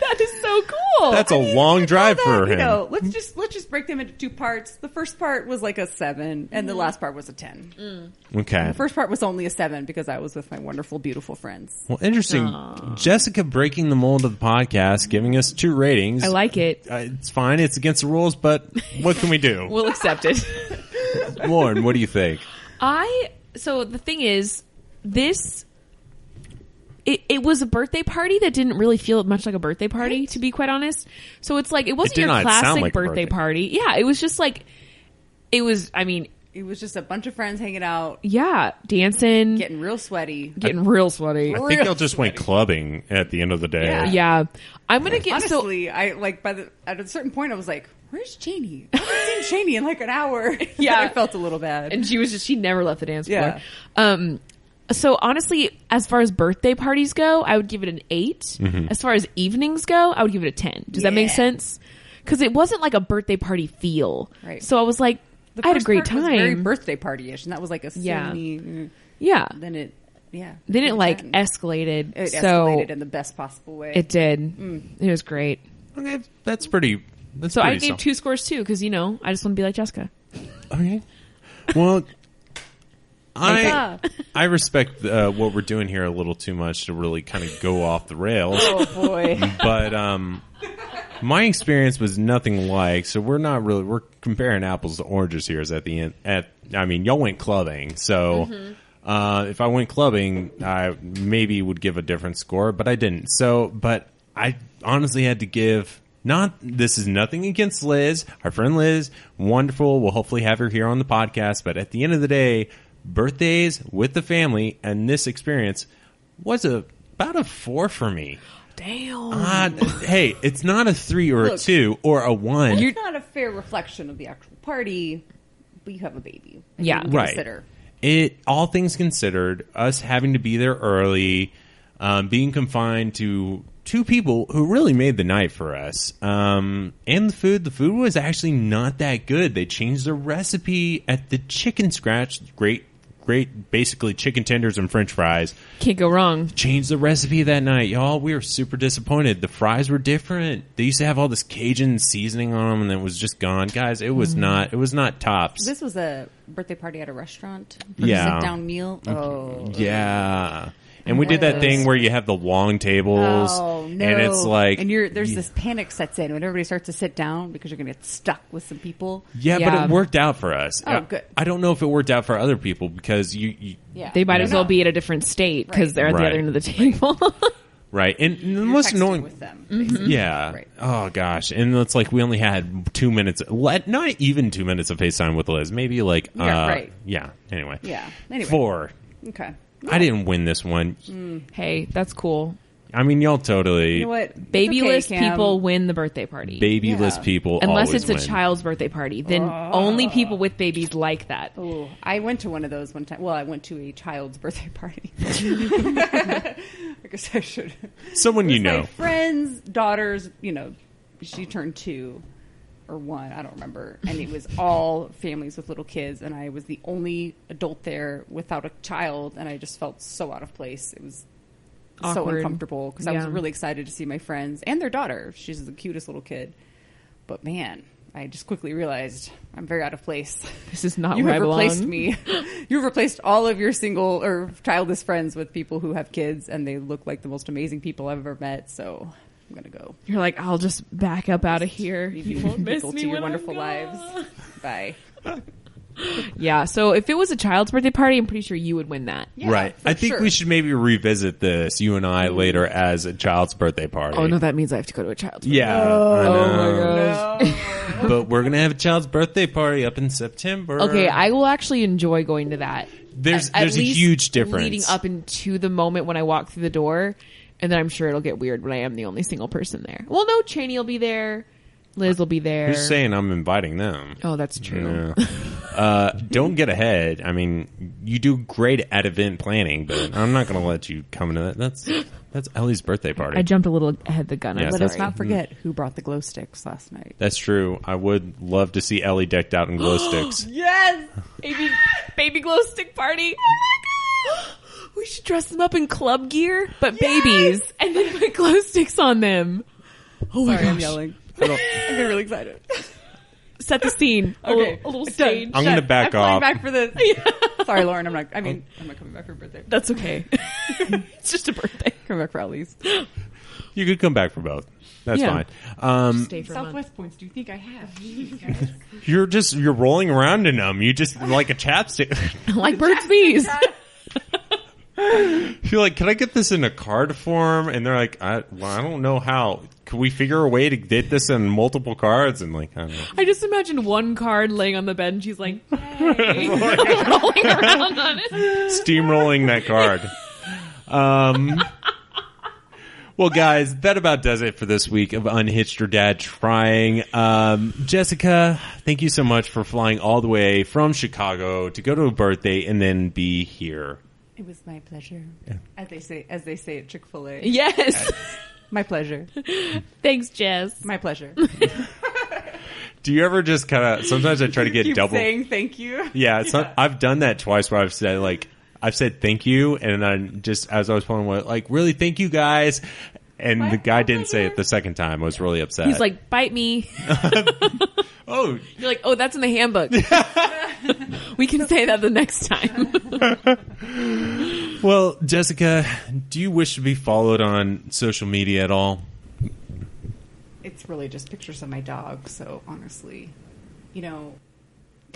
That is so cool. That's a long drive for him. Let's just break them into two parts. The first part was like a 7 and the last part was a 10. Okay. The first part was only a 7 because I was with my wonderful, beautiful friends. Well, interesting. Jessica breaking the mold of the podcast, giving us 2 ratings. I like it. It's fine. It's against the rules, but what can we do? We'll accept it. Lauren, what do you think? So the thing is, it was a birthday party that didn't really feel much like a birthday party, to be quite honest. So it's like, it wasn't did your not sound classic like a birthday birthday. party. Yeah, it was just like, It was just a bunch of friends hanging out, yeah, dancing, getting real sweaty. getting real sweaty. I think y'all just went clubbing at the end of the day. Yeah. Yeah. I'm going to get, Honestly, I like at a certain point I was like, "Where's Cheney? I haven't seen Cheney in like an hour." Yeah. I felt a little bad. and she never left the dance floor. Yeah. So honestly, as far as birthday parties go, I would give it an 8. Mm-hmm. As far as evenings go, I would give it a 10. Does that make sense? Because it wasn't like a birthday party feel. Right. So I was like, I had a great part was very time. birthday party-ish, and that was like a ceremony. Yeah. Then it, Then it like escalated. It so escalated in the best possible way. it did. It was great. Okay, that's pretty. That's So I pretty gave solid. 2 scores too, because I just want to be like Jessica. Okay. Well, Yeah. I respect what we're doing here a little too much to really kind of go off the rails. Oh boy. But my experience was nothing like. So we're comparing apples to oranges here. Is at the end. Y'all went clubbing, so if I went clubbing, I maybe would give a different score, but I didn't. So, but I honestly had to give. This is nothing against Liz, our friend Liz, wonderful. We'll hopefully have her here on the podcast. But at the end of the day, birthdays with the family and this experience was about a 4 for me. Damn. Hey, it's not a 3 or a 2 or a 1. It's not a fair reflection of the actual party, but you have a baby. And Yeah. you Right. Consider. All things considered, us having to be there early, being confined to 2 people who really made the night for us. And the food was actually not that good. They changed the recipe at the chicken scratch. Great, basically chicken tenders and french fries. Can't go wrong. Changed the recipe that night, y'all. We were super disappointed. The fries were different. They used to have all this Cajun seasoning on them, and it was just gone. Guys, it was not tops. This was a birthday party at a restaurant. Yeah. Sit down meal. Oh. Yeah. And we did that thing where you have the long tables, Oh, no. and it's like, and there's this panic sets in when everybody starts to sit down because you're going to get stuck with some people. yeah, but Yeah. it worked out for us. Oh, good. I don't know if it worked out for other people because you Yeah. They might as No. well be at a different state because Right. they're at the Right. other end of the table. right, and the You're most texting annoying, with them. yeah. Right. Oh gosh, and it's like we only had 2 minutes, not even 2 minutes of FaceTime with Liz. Maybe like, Yeah, right. yeah. Anyway, Yeah. Anyway. 4. Okay. I didn't win this one. Hey, that's cool. I mean, y'all totally You know what? It's Babyless okay, Cam. people win the birthday party. babyless Yeah. people. Unless always it's a win. child's birthday party. Then only people with babies like that. Oh, I went to one of those one time. Well, I went to a child's birthday party. I guess I should. Someone you It was know. my friend's daughter's, she turned 2 or 1, I don't remember. And it was all families with little kids, and I was the only adult there without a child, and I just felt so out of place. It was so Awkward. uncomfortable because I was Yeah. really excited to see my friends and their daughter. She's the cutest little kid. But man, I just quickly realized I'm very out of place. This is not You where I have belong. replaced me. You've replaced all of your single or childless friends with people who have kids, and they look like the most amazing people I've ever met. So I'm gonna go. You're like, I'll just back up out of here. Leave You you won't miss people me to your when wonderful I'm lives. gone. Bye. Yeah, so if it was a child's birthday party, I'm pretty sure you would win that. Yeah, Right. for I think sure. we should maybe revisit this, you and I, later as a child's birthday party. Oh no, that means I have to go to a child's birthday. Yeah. I know. Oh my gosh. But we're going to have a child's birthday party up in September. Okay, I will actually enjoy going to that. There's At a least huge difference. leading up into the moment when I walk through the door, and then I'm sure it'll get weird when I am the only single person there. Well, no, Cheney will be there, Liz will be there. Who's saying I'm inviting them? Oh, that's true. Yeah. Don't get ahead. I mean, you do great at event planning, but I'm not going to let you come into that. That's Ellie's birthday party. I jumped a little ahead the gun. Yeah, I'm Let sorry. us not forget who brought the glow sticks last night. That's true. I would love to see Ellie decked out in glow sticks. Yes. baby glow stick party. Oh my god! We should dress them up in club gear, but babies, and then put glow sticks on them. Oh my Sorry, I'm gosh! yelling. I'm getting really excited. Set the scene. Okay. A little Done. stage. I'm going to back I'm flying off. back for this. Sorry, Lauren. I'm not coming back for your birthday. That's okay. It's just a birthday. Coming back for Ellie's. You could come back for both. That's Yeah. fine. Stay for a month. Southwest points. Do you think I have? You're rolling around in them. You just like a chapstick. Like Burt's Bees. You're like, can I get this in a card form? And they're like, I don't know how. Could we figure a way to get this in multiple cards? And like, I don't know. I just imagine one card laying on the bed, and she's like, "Hey," rolling around on it. Steamrolling that card. Well, guys, that about does it for this week of Unhitched or Dad Trying. Jessica, thank you so much for flying all the way from Chicago to go to a birthday and then be here. It was my pleasure. As they say at Chick-fil-A. Yes. My pleasure. Thanks, Jess. My pleasure. Do you ever just kind of? Sometimes I try to get Keep double. saying thank you. Yeah, it's not. I've done that twice where I've said thank you, and then just as I was pulling away, like, really, thank you guys. And the guy didn't say it the second time. I was really upset. He's like, bite me. oh, You're like, oh, that's in the handbook. We can say that the next time. well, Jessica, do you wish to be followed on social media at all? It's really just pictures of my dog. So honestly,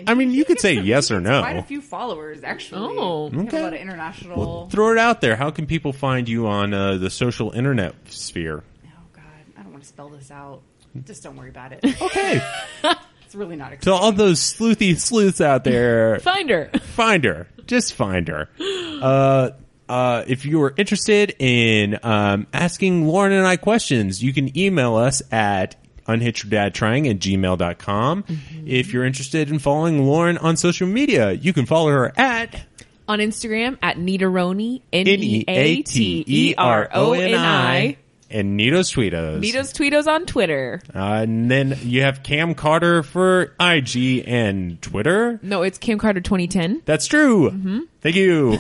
I mean, you could say yes or no. Quite a few followers, actually. Oh, We have okay. a lot of international. Well, throw it out there. How can people find you on the social internet sphere? Oh God, I don't want to spell this out. Just don't worry about it. Okay. It's really not To exciting. all those sleuthy sleuths out there, find her. find her. Just find her. If you are interested in asking Lauren and I questions, you can email us at unhitcheddadtrying@gmail.com. If you're interested in following Lauren on social media, you can follow her at On Instagram at Neateroni, Neateroni, and Nitos Tweetos. Nitos Tweetos on Twitter. And then you have Cam Carter for IG and Twitter. No, it's Cam Carter 2010. That's true. Thank you.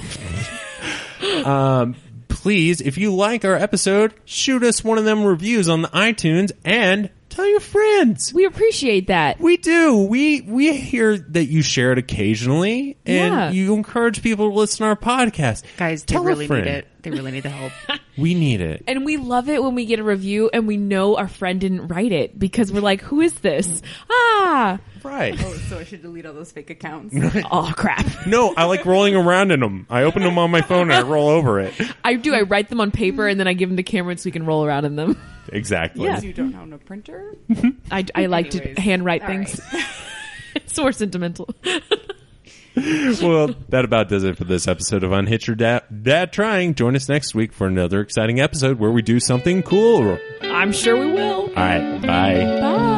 Please, if you like our episode, shoot us one of them reviews on the iTunes and tell your friends. We appreciate that. We do. We hear that you share it occasionally, and Yeah. you encourage people to listen to our podcast. Guys, they Tell a really friend. need it. They really need the help. We need it. And we love it when we get a review and we know our friend didn't write it because we're like, who is this? Ah. Right. Oh, so I should delete all those fake accounts. Oh, crap. No, I like rolling around in them. I open them on my phone and I roll over it. I do. I write them on paper and then I give them to Cameron so we can roll around in them. Exactly. Yeah. You don't own a printer? I like Anyways. to handwrite All things. It's more sentimental. Well, that about does it for this episode of Unhitched Your Dad Trying. Join us next week for another exciting episode where we do something cool. I'm sure we will. All right. Bye. Bye.